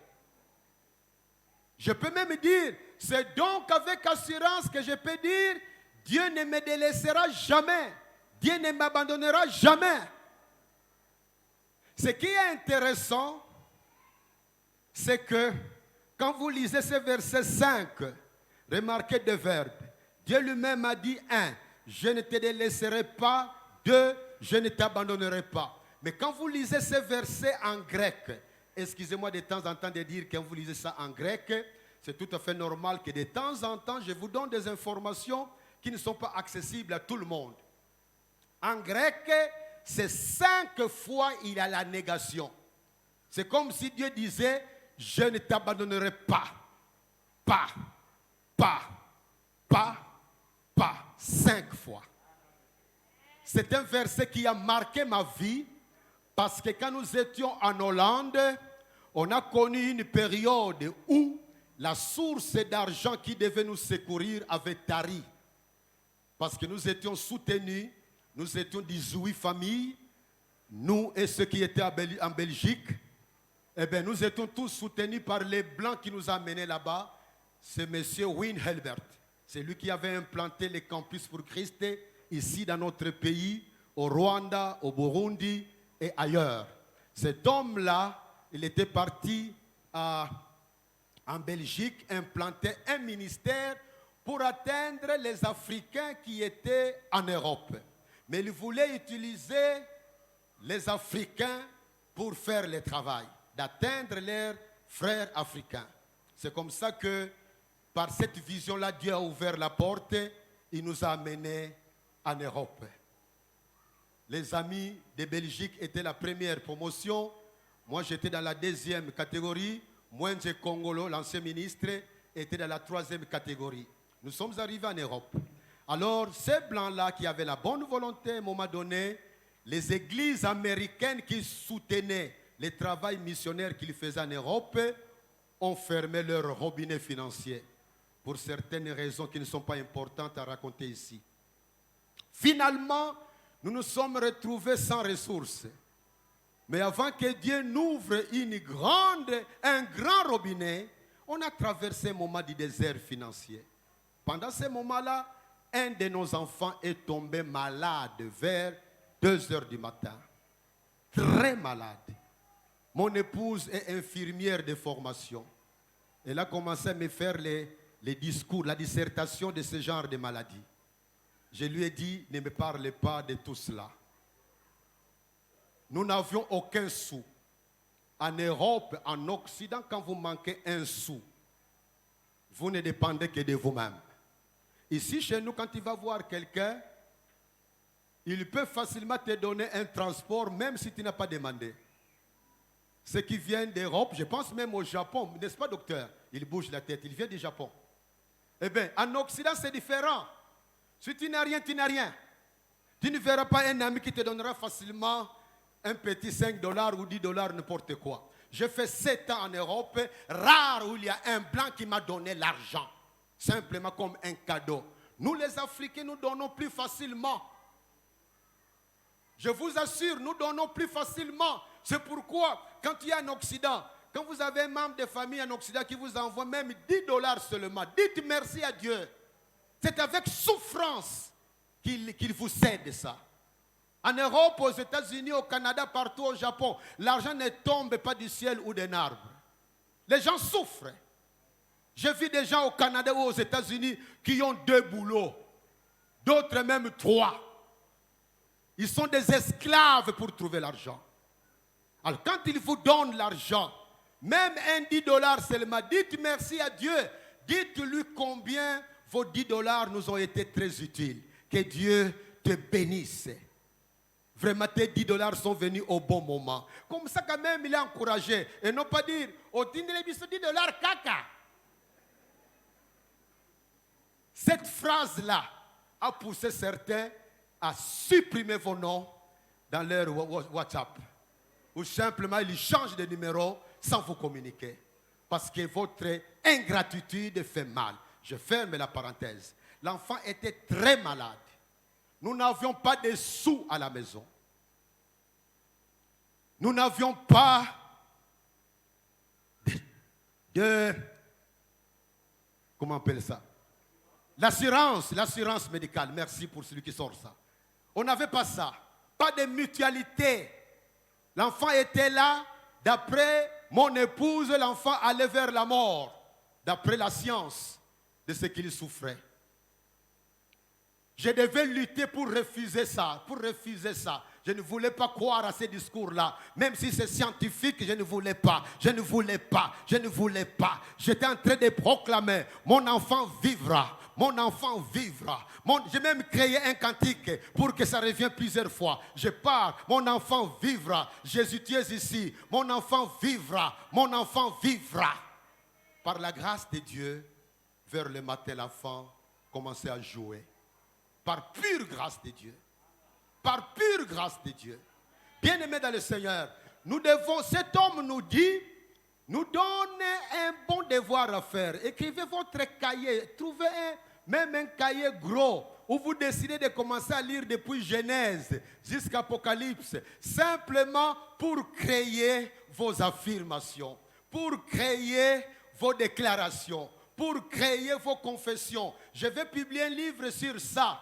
Je peux même dire, c'est donc avec assurance que je peux dire, Dieu ne me délaissera jamais. Dieu ne m'abandonnera jamais. Ce qui est intéressant, c'est que quand vous lisez ce verset 5, remarquez deux verbes. Dieu lui-même a dit, 1, je ne te délaisserai pas. 2, je ne t'abandonnerai pas. Mais quand vous lisez ce verset en grec, excusez-moi de temps en temps de dire quand vous lisez ça en grec, c'est tout à fait normal que de temps en temps, je vous donne des informations qui ne sont pas accessibles à tout le monde. En grec, c'est 5 fois il y a la négation. C'est comme si Dieu disait, je ne t'abandonnerai pas. Pas. 5 fois. C'est un verset qui a marqué ma vie parce que quand nous étions en Hollande, on a connu une période où la source d'argent qui devait nous secourir avait tari. Parce que nous étions soutenus, nous étions 18 familles, nous et ceux qui étaient en Belgique, eh bien, nous étions tous soutenus par les Blancs qui nous amenaient là-bas. C'est M. Win Helbert. C'est lui qui avait implanté les campus pour Christ ici dans notre pays, au Rwanda, au Burundi et ailleurs. Cet homme-là, il était parti en Belgique, implanter un ministère pour atteindre les Africains qui étaient en Europe. Mais il voulait utiliser les Africains pour faire le travail, d'atteindre leurs frères africains. C'est comme ça que, par cette vision-là, Dieu a ouvert la porte, il nous a amenés en Europe. Les amis de Belgique étaient la première promotion. Moi, j'étais dans la deuxième catégorie. Mwenje Kongolo, l'ancien ministre, était dans la troisième catégorie. Nous sommes arrivés en Europe. Alors, ces blancs-là qui avaient la bonne volonté, à un moment donné, les églises américaines qui soutenaient le travail missionnaire qu'ils faisaient en Europe ont fermé leurs robinets financiers pour certaines raisons qui ne sont pas importantes à raconter ici. Finalement, nous nous sommes retrouvés sans ressources. Mais avant que Dieu n'ouvre un grand robinet, on a traversé un moment du désert financier. Pendant ce moment-là, un de nos enfants est tombé malade vers 2 heures du matin. Très malade. Mon épouse est infirmière de formation. Elle a commencé à me faire les discours, la dissertation de ce genre de maladie. Je lui ai dit, ne me parlez pas de tout cela. Nous n'avions aucun sou. En Europe, en Occident, quand vous manquez un sou, vous ne dépendez que de vous-même. Ici, chez nous, quand tu vas voir quelqu'un, il peut facilement te donner un transport, même si tu n'as pas demandé. Ceux qui viennent d'Europe, je pense même au Japon, n'est-ce pas, docteur? Il bouge la tête, il vient du Japon. Eh bien, en Occident, c'est différent. Si tu n'as rien, tu n'as rien. Tu ne verras pas un ami qui te donnera facilement un petit $5 ou $10, n'importe quoi. J'ai fait 7 ans en Europe, rare où il y a un blanc qui m'a donné l'argent. Simplement comme un cadeau. Nous, les Africains, nous donnons plus facilement. Je vous assure, nous donnons plus facilement. C'est pourquoi, quand il y a un Occident, quand vous avez un membre de famille en Occident qui vous envoie même $10 seulement, dites merci à Dieu. C'est avec souffrance qu'il vous cède ça. En Europe, aux États-Unis, au Canada, partout au Japon, l'argent ne tombe pas du ciel ou d'un arbre. Les gens souffrent. J'ai vu des gens au Canada ou aux États-Unis qui ont 2 boulots, d'autres même 3. Ils sont des esclaves pour trouver l'argent. Alors quand ils vous donnent l'argent, même un $10 seulement, dites merci à Dieu. Dites-lui combien vos $10 nous ont été très utiles. Que Dieu te bénisse. Vraiment, tes 10 dollars sont venus au bon moment. Comme ça, quand même, il est encouragé. Et non pas dire, au 10 dollars, caca. Cette phrase-là a poussé certains à supprimer vos noms dans leur WhatsApp. Ou simplement, ils changent de numéro sans vous communiquer. Parce que votre ingratitude fait mal. Je ferme la parenthèse. L'enfant était très malade. Nous n'avions pas de sous à la maison. Nous n'avions pas comment on appelle ça? L'assurance médicale. Merci pour celui qui sort ça. On n'avait pas ça. Pas de mutualité. L'enfant était là. D'après mon épouse, l'enfant allait vers la mort. D'après la science de ce qu'il souffrait. Je devais lutter pour refuser ça. Je ne voulais pas croire à ces discours-là. Même si c'est scientifique, je ne voulais pas. J'étais en train de proclamer, mon enfant vivra. J'ai même créé un cantique pour que ça revienne plusieurs fois. Je pars, mon enfant vivra. Jésus, tu es ici. Mon enfant vivra. Par la grâce de Dieu, vers le matin, l'enfant commençait à jouer. Par pure grâce de Dieu. Bien-aimés dans le Seigneur, cet homme nous donne un bon devoir à faire. Écrivez votre cahier, trouvez même un cahier gros où vous décidez de commencer à lire depuis Genèse jusqu'à Apocalypse, simplement pour créer vos affirmations, pour créer vos déclarations, pour créer vos confessions. Je vais publier un livre sur ça.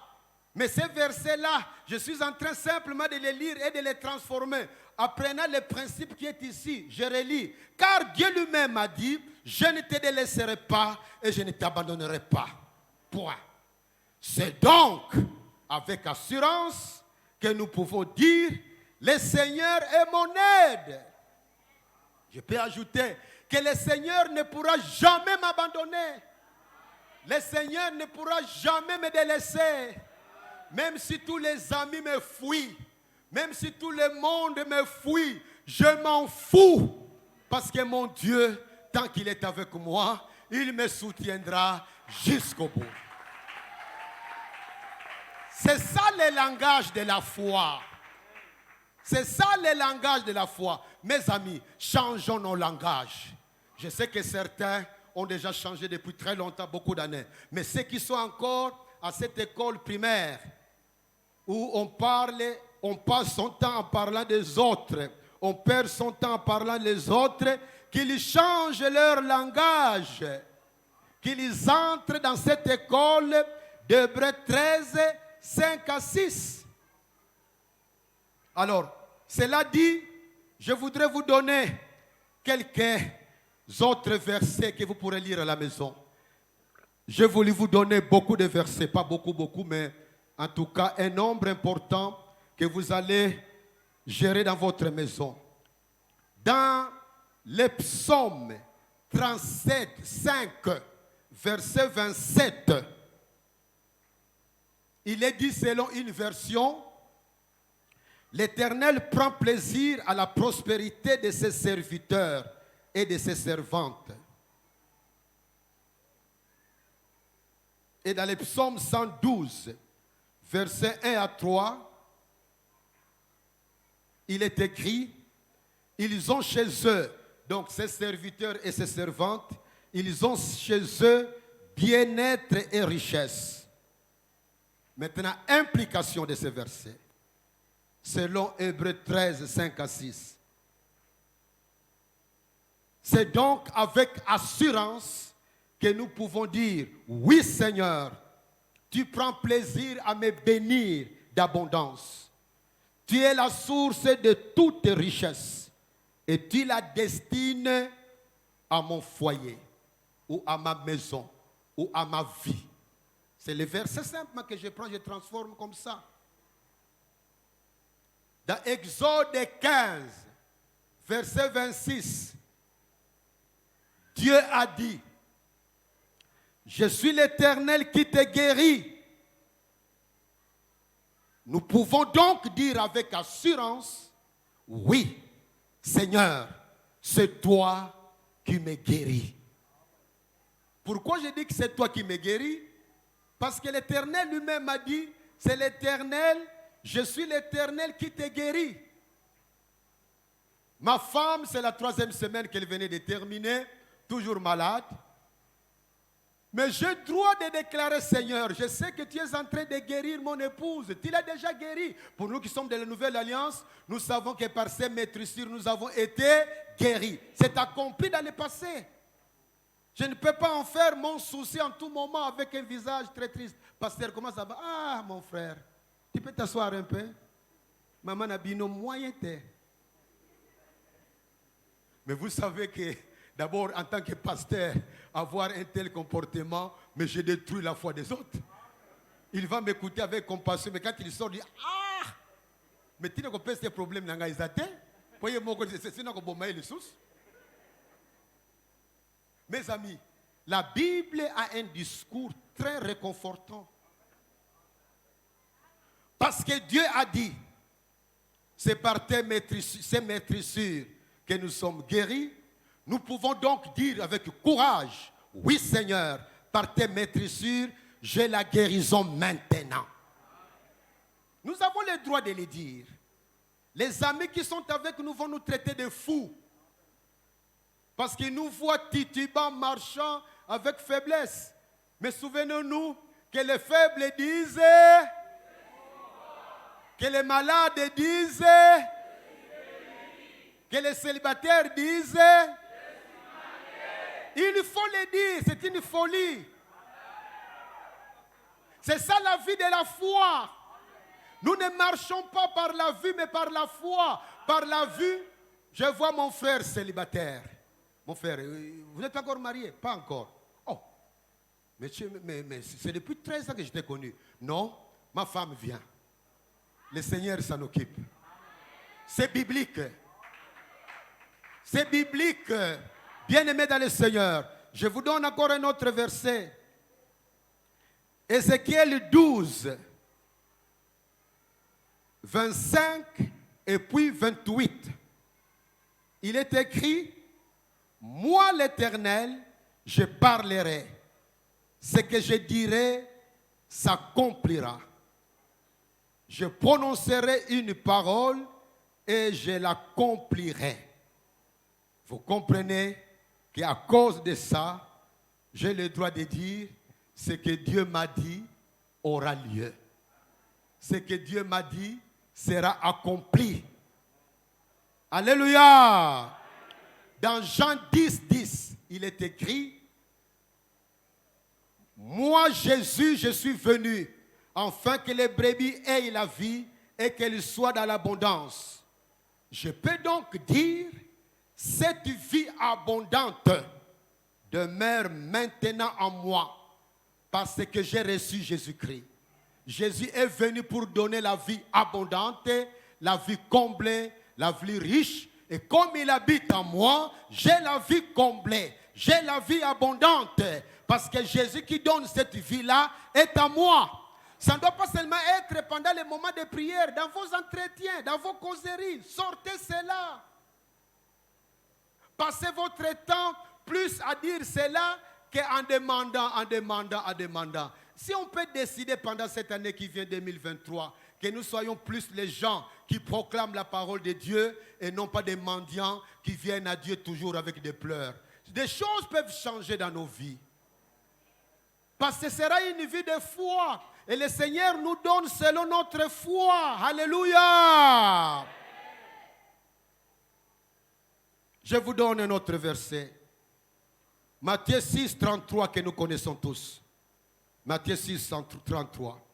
Mais ces versets-là, je suis en train simplement de les lire et de les transformer. Apprenant le principe qui est ici, je relis. Car Dieu lui-même a dit, je ne te délaisserai pas et je ne t'abandonnerai pas. Point. C'est donc avec assurance que nous pouvons dire, le Seigneur est mon aide. Je peux ajouter que le Seigneur ne pourra jamais m'abandonner. Le Seigneur ne pourra jamais me délaisser. Même si tous les amis me fuient, même si tout le monde me fuit, je m'en fous. Parce que mon Dieu, tant qu'il est avec moi, il me soutiendra jusqu'au bout. C'est ça le langage de la foi. Mes amis, changeons nos langages. Je sais que certains ont déjà changé depuis très longtemps, beaucoup d'années. Mais ceux qui sont encore à cette école primaire, où on passe son temps en parlant des autres, on perd son temps en parlant des autres, qu'ils changent leur langage, qu'ils entrent dans cette école d'Hébreux 13, 5 à 6. Alors, cela dit, je voudrais vous donner quelques autres versets que vous pourrez lire à la maison. Je voulais vous donner beaucoup de versets, pas beaucoup, mais en tout cas, un nombre important que vous allez gérer dans votre maison. Dans le psaume 37, 5, verset 27, il est dit selon une version, l'Éternel prend plaisir à la prospérité de ses serviteurs et de ses servantes. Et dans le psaume 112, versets 1 à 3, il est écrit, ils ont chez eux, donc ses serviteurs et ses servantes, ils ont chez eux bien-être et richesse. Maintenant, implication de ces versets, selon Hébreux 13, 5 à 6. C'est donc avec assurance que nous pouvons dire, oui Seigneur, tu prends plaisir à me bénir d'abondance. Tu es la source de toute richesse et tu la destines à mon foyer ou à ma maison ou à ma vie. C'est le verset simple que je prends, je transforme comme ça. Dans Exode 15, verset 26, Dieu a dit, je suis l'Éternel qui te guérit. Nous pouvons donc dire avec assurance, oui, Seigneur, c'est toi qui me guéris. Pourquoi je dis que c'est toi qui me guéris? Parce que l'Éternel lui-même a dit, c'est l'Éternel, je suis l'Éternel qui te guérit. Ma femme, c'est la 3e semaine qu'elle venait de terminer, toujours malade. Mais j'ai le droit de déclarer, Seigneur, je sais que tu es en train de guérir mon épouse. Tu l'as déjà guérie. Pour nous qui sommes de la Nouvelle Alliance, nous savons que par ces maîtrisures, nous avons été guéris. C'est accompli dans le passé. Je ne peux pas en faire mon souci en tout moment avec un visage très triste. Pasteur, comment ça va? Ah, mon frère, tu peux t'asseoir un peu? Maman n'a bien moyen. Mais vous savez que, d'abord, en tant que pasteur, avoir un tel comportement, mais je détruis la foi des autres. Il va m'écouter avec compassion, mais quand il sort, il dit, ah! Mais tu n'as pas ces problèmes dans les athées? Voyez-moi, c'est sinon que bon, les sous. Mes amis, la Bible a un discours très réconfortant. Parce que Dieu a dit, c'est par ces maîtrisures que nous sommes guéris. Nous pouvons donc dire avec courage, oui Seigneur, par tes maîtrisures, j'ai la guérison maintenant. Nous avons le droit de le dire. Les amis qui sont avec nous vont nous traiter de fous. Parce qu'ils nous voient titubant, marchant avec faiblesse. Mais souvenons-nous que les faibles disent, que les malades disent, que les célibataires disent, il faut le dire, c'est une folie. C'est ça la vie de la foi. Nous ne marchons pas par la vue, mais par la foi. Par la vue, je vois mon frère célibataire. Mon frère, vous n'êtes pas encore marié? Pas encore. Oh, mais c'est depuis 13 ans que je t'ai connu. Non, ma femme vient. Le Seigneur s'en occupe. C'est biblique. C'est biblique. Bien-aimés dans le Seigneur. Je vous donne encore un autre verset. Ézéchiel 12, 25 et puis 28. Il est écrit, moi l'Éternel, je parlerai. Ce que je dirai s'accomplira. Je prononcerai une parole et je l'accomplirai. Vous comprenez qu'à cause de ça, j'ai le droit de dire ce que Dieu m'a dit aura lieu. Ce que Dieu m'a dit sera accompli. Alléluia. Dans Jean 10, 10, il est écrit, moi Jésus, je suis venu, afin que les brebis aient la vie et qu'elles soient dans l'abondance. Je peux donc dire, cette vie abondante demeure maintenant en moi, parce que j'ai reçu Jésus-Christ. Jésus est venu pour donner la vie abondante, la vie comblée, la vie riche. Et comme il habite en moi, j'ai la vie comblée, j'ai la vie abondante. Parce que Jésus qui donne cette vie-là est en moi. Ça ne doit pas seulement être pendant les moments de prière, dans vos entretiens, dans vos causeries. Sortez cela. Passez votre temps plus à dire cela qu'en demandant. Si on peut décider pendant cette année qui vient 2023, que nous soyons plus les gens qui proclament la parole de Dieu et non pas des mendiants qui viennent à Dieu toujours avec des pleurs. Des choses peuvent changer dans nos vies. Parce que ce sera une vie de foi. Et le Seigneur nous donne selon notre foi. Alléluia. Je vous donne un autre verset. Matthieu 6, 33 que nous connaissons tous. Matthieu 6, 33.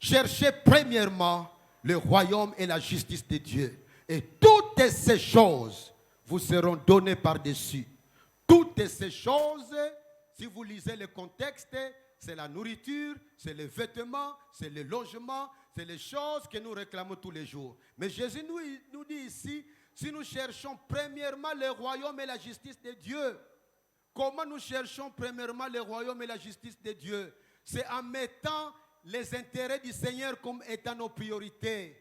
Cherchez premièrement le royaume et la justice de Dieu. Et toutes ces choses vous seront données par-dessus. Toutes ces choses, si vous lisez le contexte, c'est la nourriture, c'est les vêtements, c'est le logement, c'est les choses que nous réclamons tous les jours. Mais Jésus nous dit ici, si nous cherchons premièrement le royaume et la justice de Dieu, comment nous cherchons premièrement le royaume et la justice de Dieu? C'est en mettant les intérêts du Seigneur comme étant nos priorités,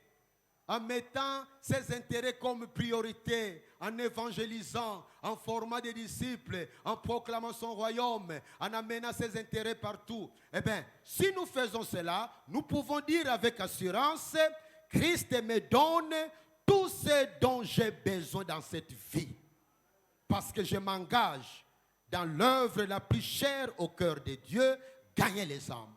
en mettant ses intérêts comme priorité, en évangélisant, en formant des disciples, en proclamant son royaume, en amenant ses intérêts partout. Eh bien, si nous faisons cela, nous pouvons dire avec assurance, Christ me donne tout ce dont j'ai besoin dans cette vie. Parce que je m'engage dans l'œuvre la plus chère au cœur de Dieu, gagner les âmes.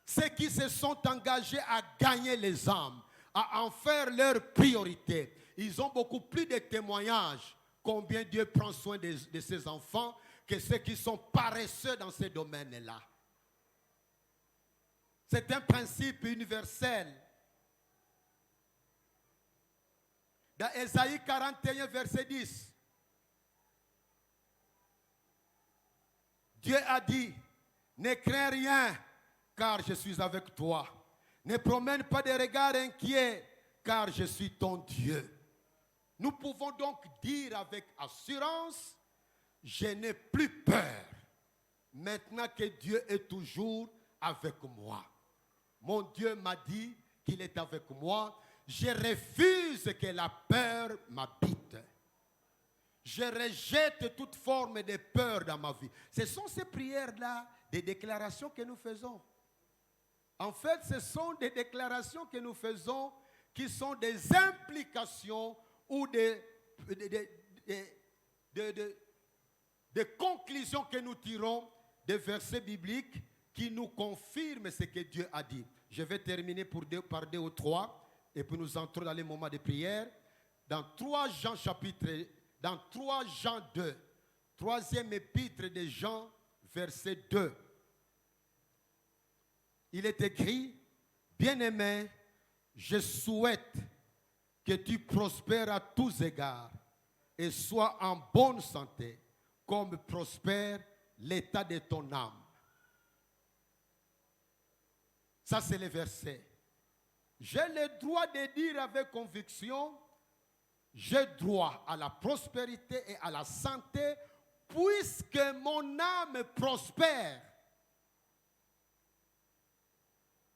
Ceux qui se sont engagés à gagner les âmes, à en faire leur priorité, ils ont beaucoup plus de témoignages combien Dieu prend soin de ses enfants que ceux qui sont paresseux dans ces domaines-là. C'est un principe universel. Dans Ésaïe 41, verset 10, Dieu a dit, ne crains rien, car je suis avec toi. Ne promène pas de regards inquiets, car je suis ton Dieu. Nous pouvons donc dire avec assurance, je n'ai plus peur, maintenant que Dieu est toujours avec moi. Mon Dieu m'a dit qu'il est avec moi. Je refuse que la peur m'habite. Je rejette toute forme de peur dans ma vie. Ce sont ces prières-là, des déclarations que nous faisons. En fait, ce sont des déclarations que nous faisons qui sont des implications ou des conclusions que nous tirons des versets bibliques qui nous confirment ce que Dieu a dit. Je vais terminer par 2 ou 3 et puis nous entrons dans les moments de prière. Dans 3 Jean 2, troisième épître de Jean, verset 2. Il est écrit, bien-aimé, je souhaite que tu prospères à tous égards et sois en bonne santé, comme prospère l'état de ton âme. Ça, c'est le verset. J'ai le droit de dire avec conviction, j'ai droit à la prospérité et à la santé, puisque mon âme prospère.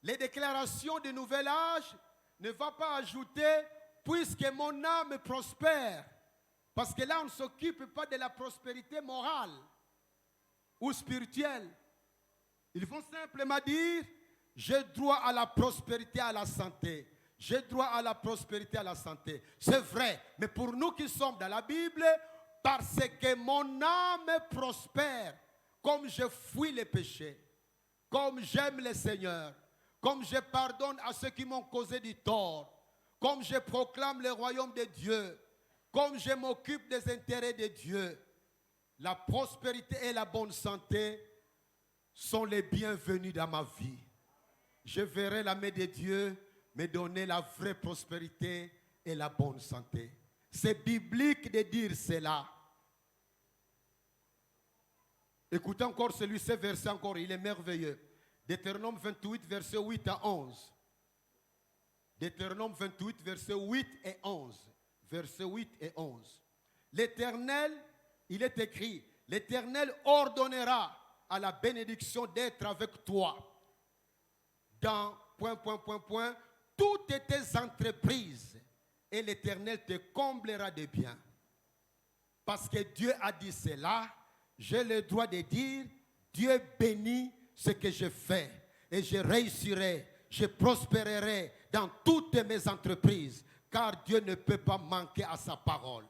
Les déclarations du nouvel âge ne vont pas ajouter « puisque mon âme prospère ». Parce que là, on ne s'occupe pas de la prospérité morale ou spirituelle. Ils vont simplement dire « j'ai droit à la prospérité, à la santé ». J'ai droit à la prospérité, à la santé. C'est vrai, mais pour nous qui sommes dans la Bible, parce que mon âme prospère, comme je fuis les péchés, comme j'aime le Seigneur, comme je pardonne à ceux qui m'ont causé du tort, comme je proclame le royaume de Dieu, comme je m'occupe des intérêts de Dieu, la prospérité et la bonne santé sont les bienvenus dans ma vie. Je verrai la main de Dieu me donner la vraie prospérité et la bonne santé. C'est biblique de dire cela. Écoutez encore ce verset encore, il est merveilleux. Deutéronome 28, verset 8 à 11. Deutéronome 28, verset 8 et 11. Verset 8 et 11. L'Éternel, il est écrit, l'Éternel ordonnera à la bénédiction d'être avec toi dans ... toutes tes entreprises, et l'Éternel te comblera de biens. Parce que Dieu a dit cela, j'ai le droit de dire, Dieu bénit ce que je fais, et je réussirai, je prospérerai dans toutes mes entreprises, car Dieu ne peut pas manquer à sa parole.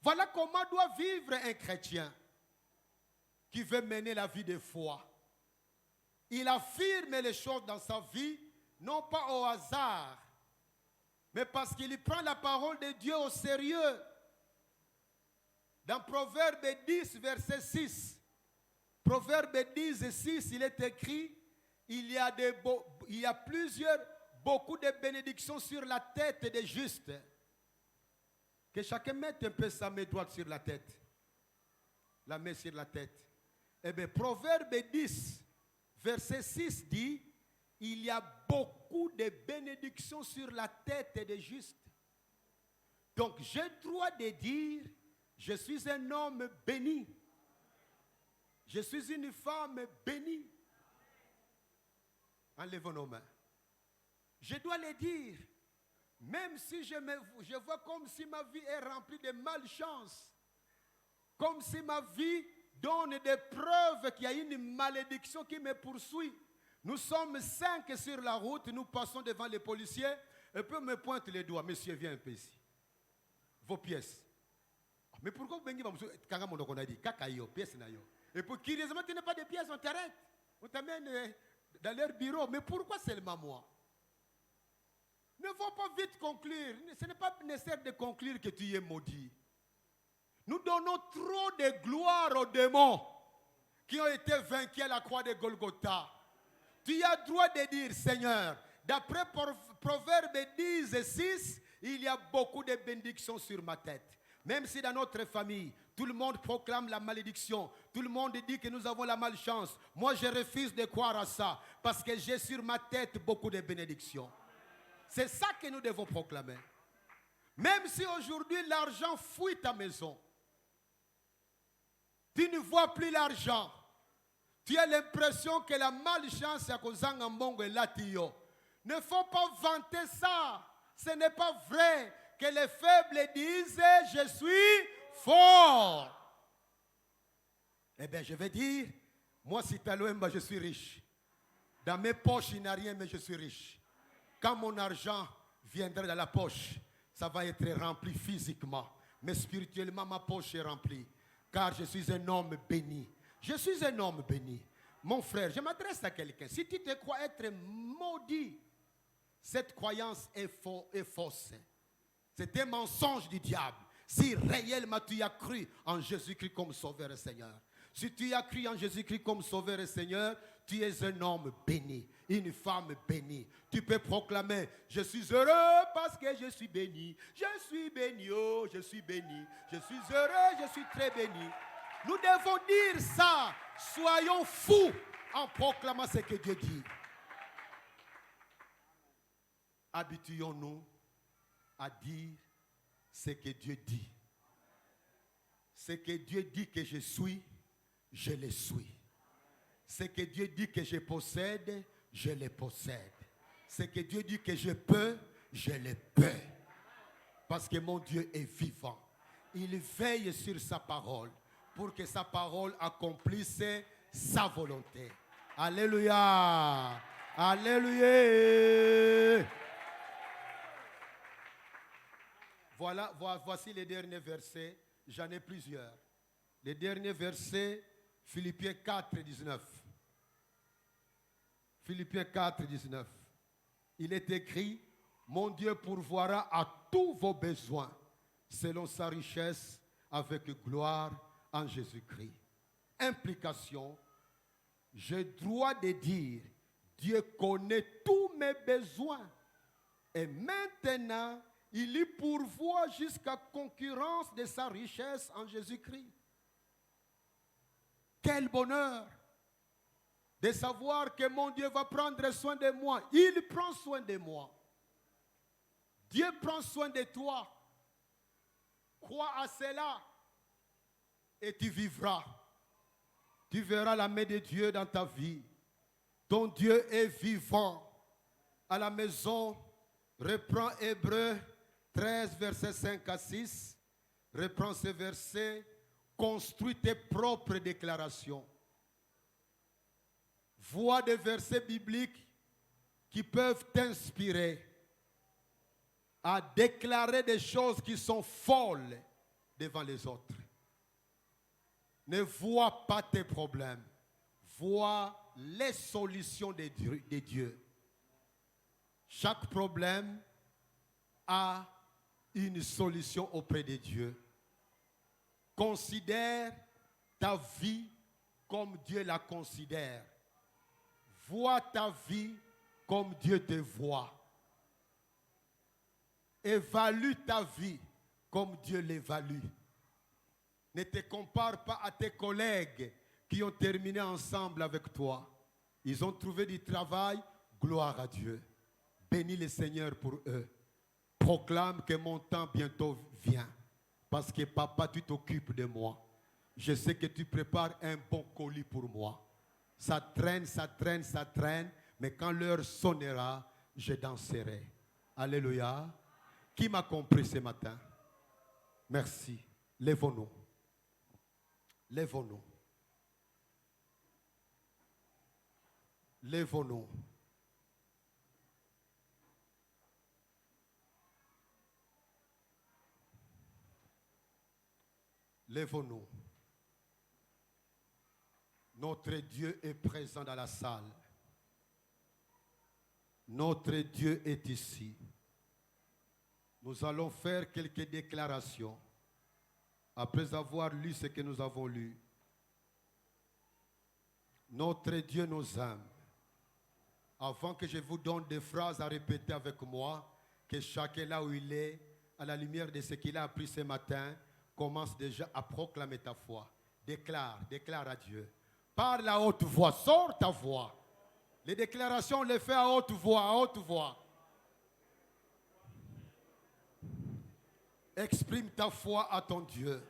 Voilà comment doit vivre un chrétien qui veut mener la vie de foi. Il affirme les choses dans sa vie, non pas au hasard, mais parce qu'il prend la parole de Dieu au sérieux. Dans Proverbe 10, verset 6, Proverbe 10, 6, il est écrit, il y a beaucoup de bénédictions sur la tête des justes. Que chacun mette un peu sa main droite sur la tête. La main sur la tête. Eh bien, Proverbe 10, verset 6 dit, il y a beaucoup de bénédictions sur la tête des justes. Donc, j'ai le droit de dire, je suis un homme béni. Je suis une femme bénie. Enlevons nos mains. Je dois le dire, même si je vois comme si ma vie est remplie de malchance, comme si ma vie donne des preuves qu'il y a une malédiction qui me poursuit. Nous sommes 5 sur la route, nous passons devant les policiers, et puis me pointe les doigts. Monsieur, viens un peu ici. Vos pièces. Mais pourquoi vous venez quand on a dit kakayo, pièces na yo. Et puis curieusement, tu n'as pas de pièces, on t'arrête. On t'amène dans leur bureau. Mais pourquoi seulement moi? Ne faut pas vite conclure. Ce n'est pas nécessaire de conclure que tu es maudit. Nous donnons trop de gloire aux démons qui ont été vaincus à la croix de Golgotha. Tu as droit de dire, Seigneur, d'après Proverbe 10 et 6, il y a beaucoup de bénédictions sur ma tête. Même si dans notre famille, tout le monde proclame la malédiction, tout le monde dit que nous avons la malchance, moi je refuse de croire à ça, parce que j'ai sur ma tête beaucoup de bénédictions. C'est ça que nous devons proclamer. Même si aujourd'hui l'argent fuit ta maison, tu ne vois plus l'argent. Tu as l'impression que la malchance est à cause d'un mbongo et latio. Ne faut pas vanter ça. Ce n'est pas vrai que les faibles disent je suis fort. Eh bien, je vais dire, moi, si Taloemba, je suis riche. Dans mes poches, il n'y a rien, mais je suis riche. Quand mon argent viendra dans la poche, ça va être rempli physiquement. Mais spirituellement, ma poche est remplie. Car je suis un homme béni. Je suis un homme béni. Mon frère, je m'adresse à quelqu'un. Si tu te crois être maudit, cette croyance est fausse. C'est un mensonge du diable. Si réellement tu as cru en Jésus-Christ comme Sauveur et Seigneur. Si tu as cru en Jésus-Christ comme Sauveur et Seigneur, tu es un homme béni, une femme bénie. Tu peux proclamer, je suis heureux parce que je suis béni. Je suis béni, oh, je suis béni. Je suis heureux, je suis très béni. Nous devons dire ça. Soyons fous en proclamant ce que Dieu dit. Habituons-nous à dire ce que Dieu dit. Ce que Dieu dit que je suis, je le suis. Ce que Dieu dit que je possède, je le possède. Ce que Dieu dit que je peux, je le peux. Parce que mon Dieu est vivant. Il veille sur sa parole pour que sa parole accomplisse sa volonté. Alléluia. Alléluia. Voici les derniers versets. J'en ai plusieurs. Les derniers versets, Philippiens 4, 19. Philippiens 4, 19. Il est écrit, mon Dieu pourvoira à tous vos besoins selon sa richesse avec gloire en Jésus-Christ. Implication, j'ai droit de dire, Dieu connaît tous mes besoins. Et maintenant, il y pourvoit jusqu'à concurrence de sa richesse en Jésus-Christ. Quel bonheur de savoir que mon Dieu va prendre soin de moi. Il prend soin de moi. Dieu prend soin de toi. Crois à cela et tu vivras. Tu verras la main de Dieu dans ta vie. Ton Dieu est vivant. À la maison, reprends Hébreux 13, versets 5 à 6. Reprends ces versets. Construis tes propres déclarations. Vois des versets bibliques qui peuvent t'inspirer à déclarer des choses qui sont folles devant les autres. Ne vois pas tes problèmes. Vois les solutions de Dieu. Chaque problème a une solution auprès de Dieu. Considère ta vie comme Dieu la considère. Vois ta vie comme Dieu te voit. Évalue ta vie comme Dieu l'évalue. Ne te compare pas à tes collègues qui ont terminé ensemble avec toi. Ils ont trouvé du travail, gloire à Dieu. Bénis le Seigneur pour eux. Proclame que mon temps bientôt vient. Parce que papa, tu t'occupes de moi. Je sais que tu prépares un bon colis pour moi. Ça traîne, ça traîne, ça traîne. Mais quand l'heure sonnera, je danserai. Alléluia. Qui m'a compris ce matin? Merci. Lèvons-nous. Lèvons-nous. Lèvons-nous. Lèvons-nous. Notre Dieu est présent dans la salle. Notre Dieu est ici. Nous allons faire quelques déclarations après avoir lu ce que nous avons lu. Notre Dieu nous aime. Avant que je vous donne des phrases à répéter avec moi, que chacun là où il est, à la lumière de ce qu'il a appris ce matin, commence déjà à proclamer ta foi. Déclare à Dieu. Parle à haute voix, sors ta voix. Les déclarations, on les fait à haute voix, à haute voix. Exprime ta foi à ton Dieu.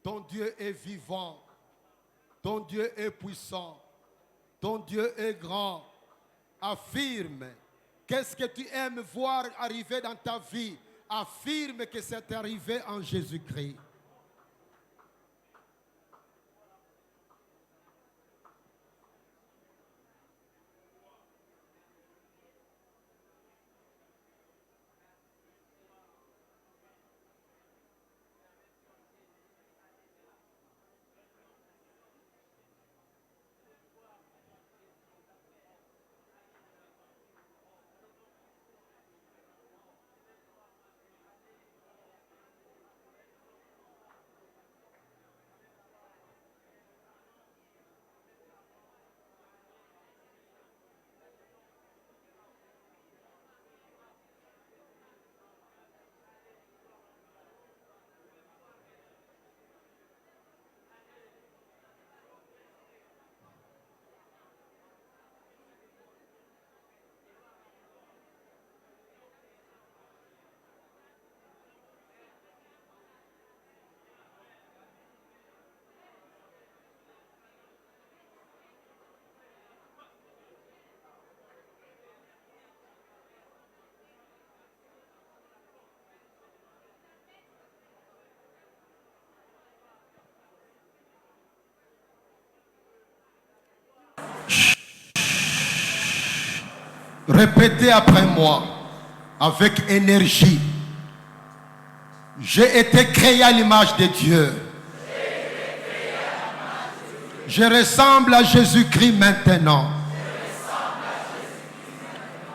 Ton Dieu est vivant. Ton Dieu est puissant. Ton Dieu est grand. Affirme. Qu'est-ce que tu aimes voir arriver dans ta vie? Affirme que c'est arrivé en Jésus-Christ. Répétez après moi avec énergie. J'ai été créé à l'image de Dieu. Je ressemble à Jésus-Christ maintenant.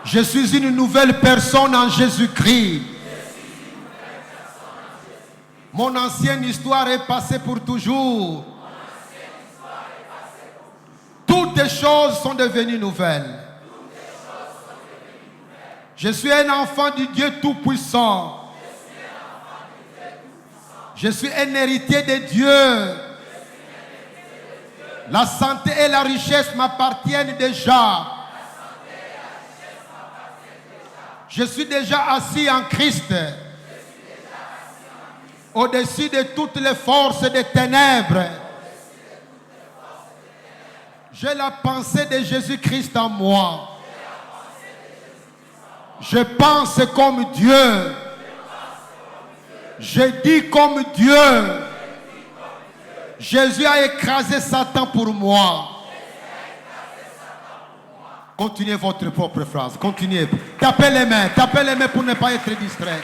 Je suis une nouvelle personne en Jésus-Christ. Mon ancienne histoire est passée pour toujours. Toutes les choses sont devenues nouvelles. Je suis un enfant du Dieu Tout-Puissant. Je suis un héritier de Dieu. La santé et la richesse m'appartiennent déjà. Je suis déjà assis en Christ. Au-dessus de toutes les forces des ténèbres. J'ai la pensée de Jésus-Christ en moi. Je pense comme Dieu. Je dis comme Dieu. Jésus a écrasé Satan pour moi. Continuez votre propre phrase. Continuez. Tapez les mains pour ne pas être distrait.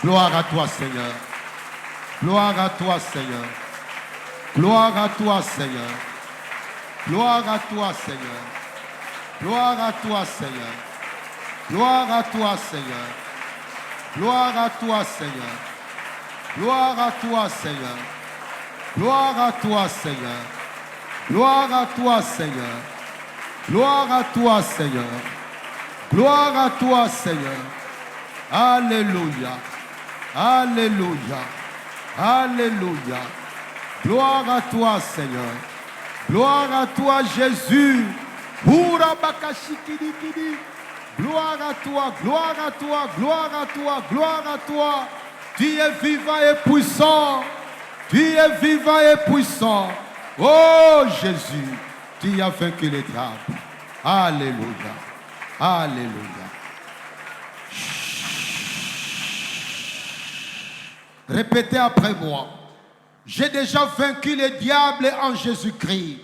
Gloire à toi, Seigneur. Gloire à toi, Seigneur. Gloire à toi, Seigneur. Gloire à toi, Seigneur. Gloire à toi, Seigneur. Gloire à toi, Seigneur. Gloire à toi, Seigneur. Gloire à toi, Seigneur. Gloire à toi, Seigneur. Gloire à toi, Seigneur. Gloire à toi, Seigneur. Gloire à toi, Seigneur. Alléluia. Alléluia. Alléluia. Gloire à toi, Seigneur. Gloire à toi, Jésus. Gloire à toi, gloire à toi, gloire à toi, gloire à toi. Tu es vivant et puissant. Tu es vivant et puissant. Oh Jésus, tu as vaincu les diables. Alléluia. Alléluia. Répétez après moi. J'ai déjà vaincu les diables en Jésus-Christ.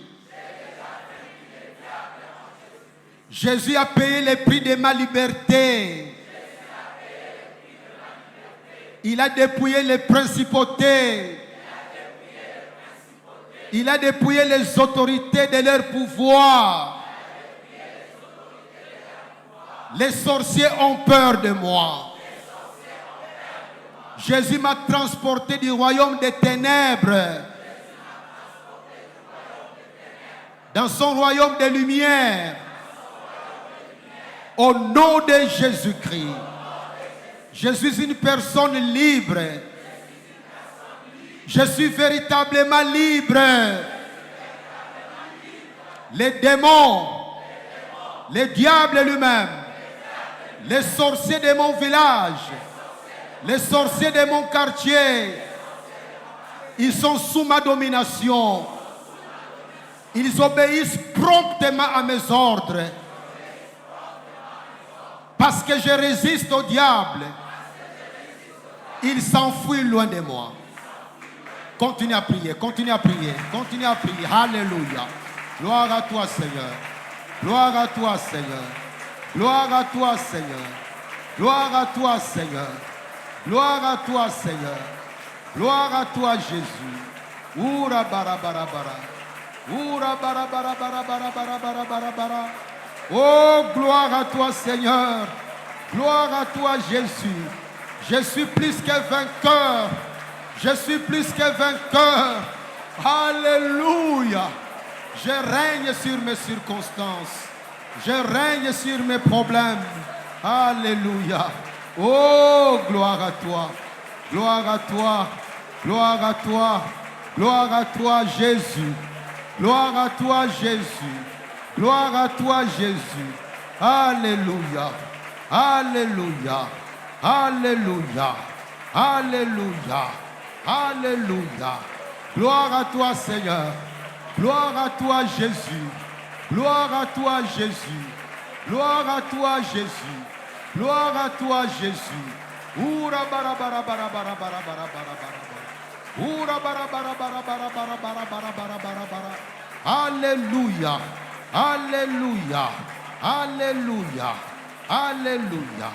Jésus a payé le prix de ma liberté. Il a dépouillé les principautés. Il a dépouillé les autorités de leur pouvoir. Les sorciers ont peur de moi. Jésus m'a transporté du royaume des ténèbres dans son royaume de lumière. Au nom de Jésus-Christ, je suis une personne libre. Je suis véritablement libre. Les démons, les diables lui-même, les sorciers de mon village, les sorciers de mon quartier, ils sont sous ma domination. Ils obéissent promptement à mes ordres. Parce que je résiste au diable, il s'enfuit loin de moi. Continue à prier, continue à prier, continue à prier. Alléluia. Gloire à toi, Seigneur. Gloire à toi, Seigneur. Gloire à toi, Seigneur. Gloire à toi, Seigneur. Gloire à toi, Seigneur. Gloire à toi, Jésus. Oura bara bara bara. Oura bara bara bara bara bara bara bara bara. Oh, gloire à toi, Seigneur. Gloire à toi, Jésus. Je suis plus que vainqueur. Je suis plus que vainqueur. Alléluia. Je règne sur mes circonstances. Je règne sur mes problèmes. Alléluia. Oh, gloire à toi. Gloire à toi. Gloire à toi. Gloire à toi, Jésus. Gloire à toi, Jésus. Gloire à toi, Jésus. Alléluia. Alléluia. Alléluia. Alléluia. Alléluia. Gloire à toi, Seigneur. Gloire à toi, Jésus. Gloire à toi, Jésus. Gloire à toi, Jésus. Gloire à toi, Jésus. Oura bara bara bara bara bara bara bara bara. Oura bara bara bara bara bara bara bara bara bara bara. Alléluia. Alléluia. Alléluia. Alléluia.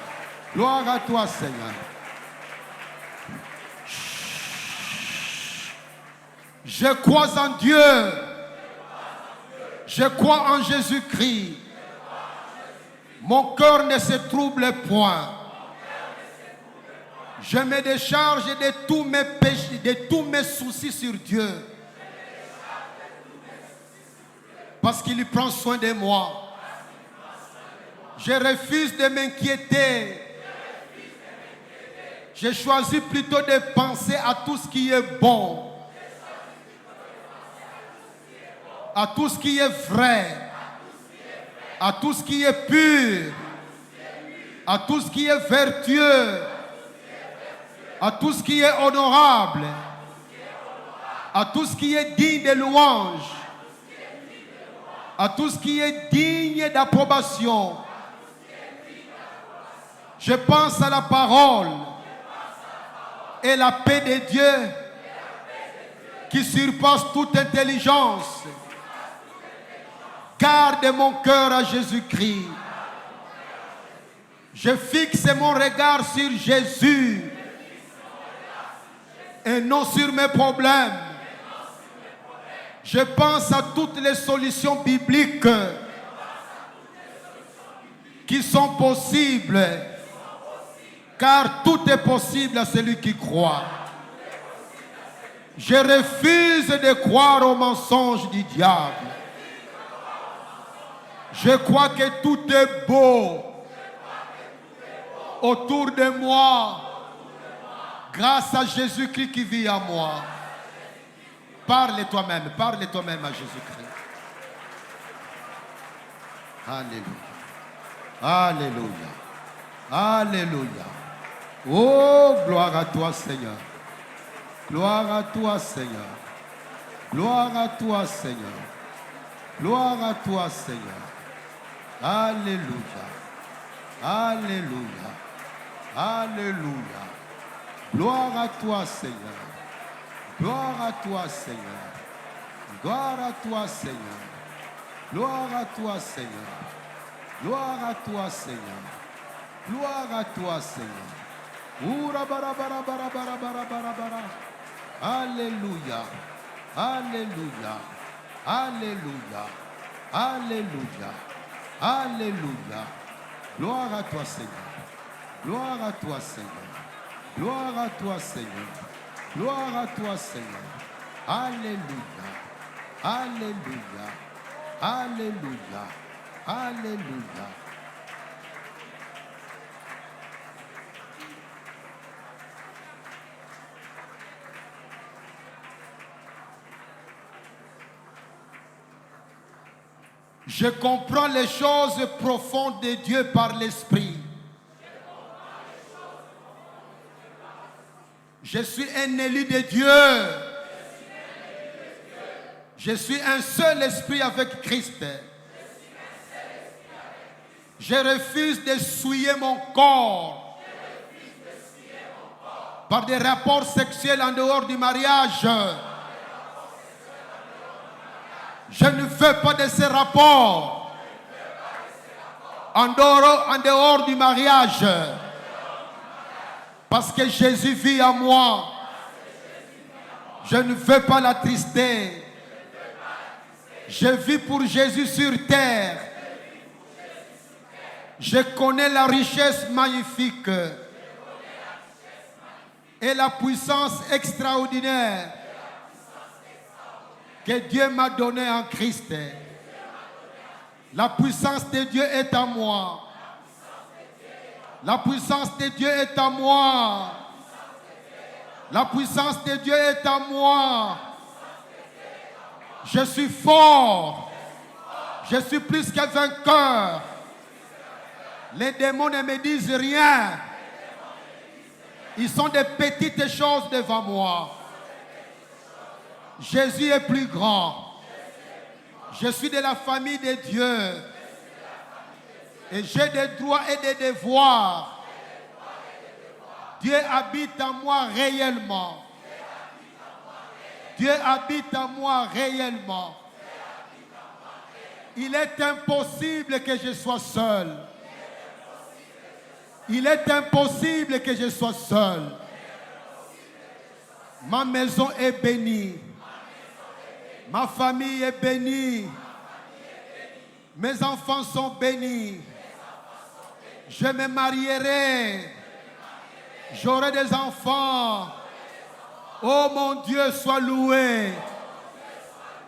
Gloire à toi, Seigneur. Je crois en Dieu. Je crois en Jésus-Christ. Mon cœur ne se trouble point. Je me décharge de tous mes péchés, de tous mes soucis sur Dieu. Parce qu'il prend soin de moi. Je refuse de m'inquiéter. Je choisis plutôt de penser à tout ce qui est bon. À tout ce qui est vrai. À tout ce qui est pur. À tout ce qui est vertueux. À tout ce qui est honorable. À tout ce qui est digne de louange. À tout ce qui est digne d'approbation. Je pense à la parole et la paix de Dieu qui surpasse toute intelligence. Garde mon cœur à Jésus-Christ. Je fixe mon regard sur Jésus et non sur mes problèmes. Je pense à toutes les solutions bibliques qui sont possibles, car tout est possible à celui qui croit. Je refuse de croire aux mensonges du diable. Je crois que tout est beau autour de moi, grâce à Jésus-Christ qui vit en moi. Parle toi-même à Jésus-Christ. Alléluia. Alléluia. Alléluia. Oh, gloire à toi, Seigneur. Gloire à toi, Seigneur. Gloire à toi, Seigneur. Gloire à toi, Seigneur. Alléluia. Alléluia. Alléluia. Gloire à toi, Seigneur. Gloire à toi, Seigneur. Gloire à toi, Seigneur. Gloire à toi, Seigneur. Gloire à toi, Seigneur. Gloire à toi, Seigneur. Oura bara bara bara bara bara bara bara. Alléluia. Alléluia. Alléluia. Alléluia. Alléluia. Gloire à toi, Seigneur. Gloire à toi, Seigneur. Gloire à toi, Seigneur. Gloire à toi, Seigneur. Alléluia. Alléluia. Alléluia. Alléluia. Je comprends les choses profondes de Dieu par l'Esprit. Je suis un élu de Dieu. Je suis un seul esprit avec Christ. Je refuse de souiller mon corps par des rapports sexuels en dehors du mariage. Je ne veux pas de ces rapports en dehors du mariage. Parce que Jésus vit en moi. Je ne veux pas l'attrister. Je vis pour Jésus sur terre. Je connais la richesse magnifique et la puissance extraordinaire que Dieu m'a donnée en Christ. La puissance de Dieu est en moi. La puissance de Dieu est en moi. La puissance de Dieu est en moi. Je suis fort. Je suis plus qu'un vainqueur. Les démons ne me disent rien. Ils sont des petites choses devant moi. Jésus est plus grand. Je suis de la famille de Dieu. Et j'ai des droits et des devoirs. Dieu habite en moi réellement. Dieu habite en moi réellement. Il est impossible que je sois seul. Il est impossible que je sois seul. Ma maison est bénie. Ma famille est bénie. Mes enfants sont bénis. Je me marierai. J'aurai des enfants. Oh mon Dieu, sois loué.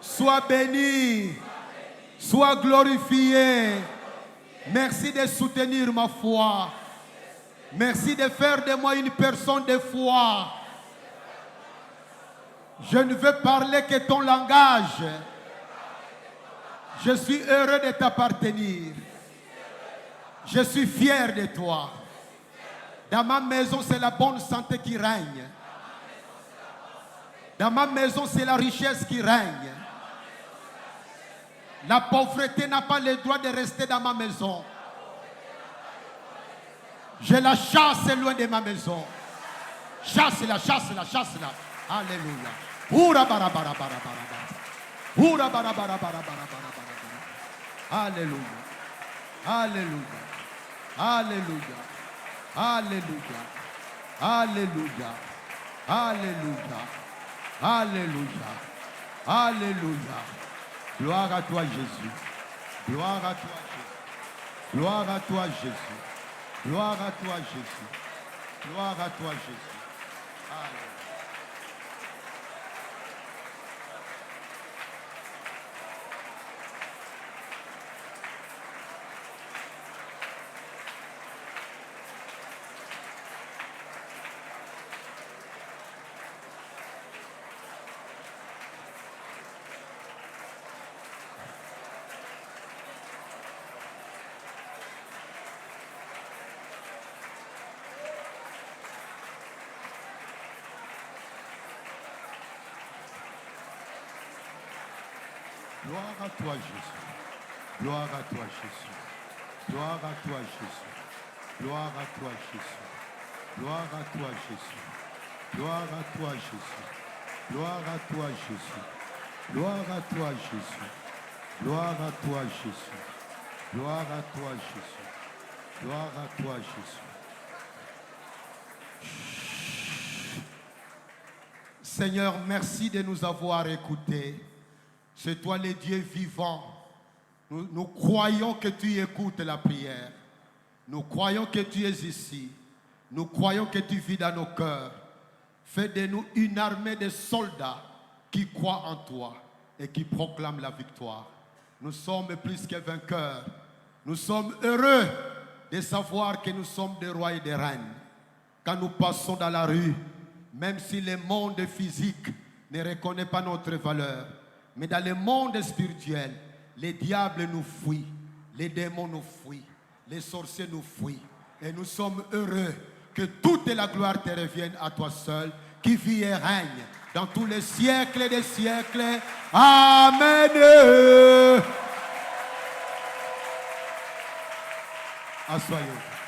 Sois béni. Sois glorifié. Merci de soutenir ma foi. Merci de faire de moi une personne de foi. Je ne veux parler que ton langage. Je suis heureux de t'appartenir. Je suis fier de toi. Dans ma maison, c'est la bonne santé qui règne. Dans ma maison, c'est la richesse qui règne. La pauvreté n'a pas le droit de rester dans ma maison. Je la chasse loin de ma maison. Chasse-la, chasse-la, chasse-la. Alléluia. Oura bara bara bara bara bara. Oura bara bara bara bara bara bara. Alléluia. Alléluia. Alléluia. Alléluia. Alléluia. Alléluia. Alléluia. Alléluia. Gloire à toi, Jésus. Gloire à toi, Jésus. Gloire à toi, Jésus. Gloire à toi, Jésus. Gloire à toi, Jésus. Alléluia. Gloire à toi, Jésus. Gloire à toi, Jésus. Gloire à toi, Jésus. Gloire à toi, Jésus. Gloire à toi, Jésus. Gloire à toi, Jésus. Gloire à toi, Jésus. Gloire à toi, Jésus. Gloire à toi, Jésus. Gloire à toi, Jésus. Gloire à toi, Jésus. Seigneur, merci de nous avoir écoutés. C'est toi le Dieu vivant. Nous croyons que tu écoutes la prière. Nous croyons que tu es ici. Nous croyons que tu vis dans nos cœurs. Fais de nous une armée de soldats qui croient en toi et qui proclament la victoire. Nous sommes plus que vainqueurs. Nous sommes heureux de savoir que nous sommes des rois et des reines. Quand nous passons dans la rue, même si le monde physique ne reconnaît pas notre valeur, mais dans le monde spirituel, les diables nous fuient, les démons nous fuient, les sorciers nous fuient. Et nous sommes heureux que toute la gloire te revienne à toi seul, qui vit et règne dans tous les siècles des siècles. Amen. Assoyez-vous.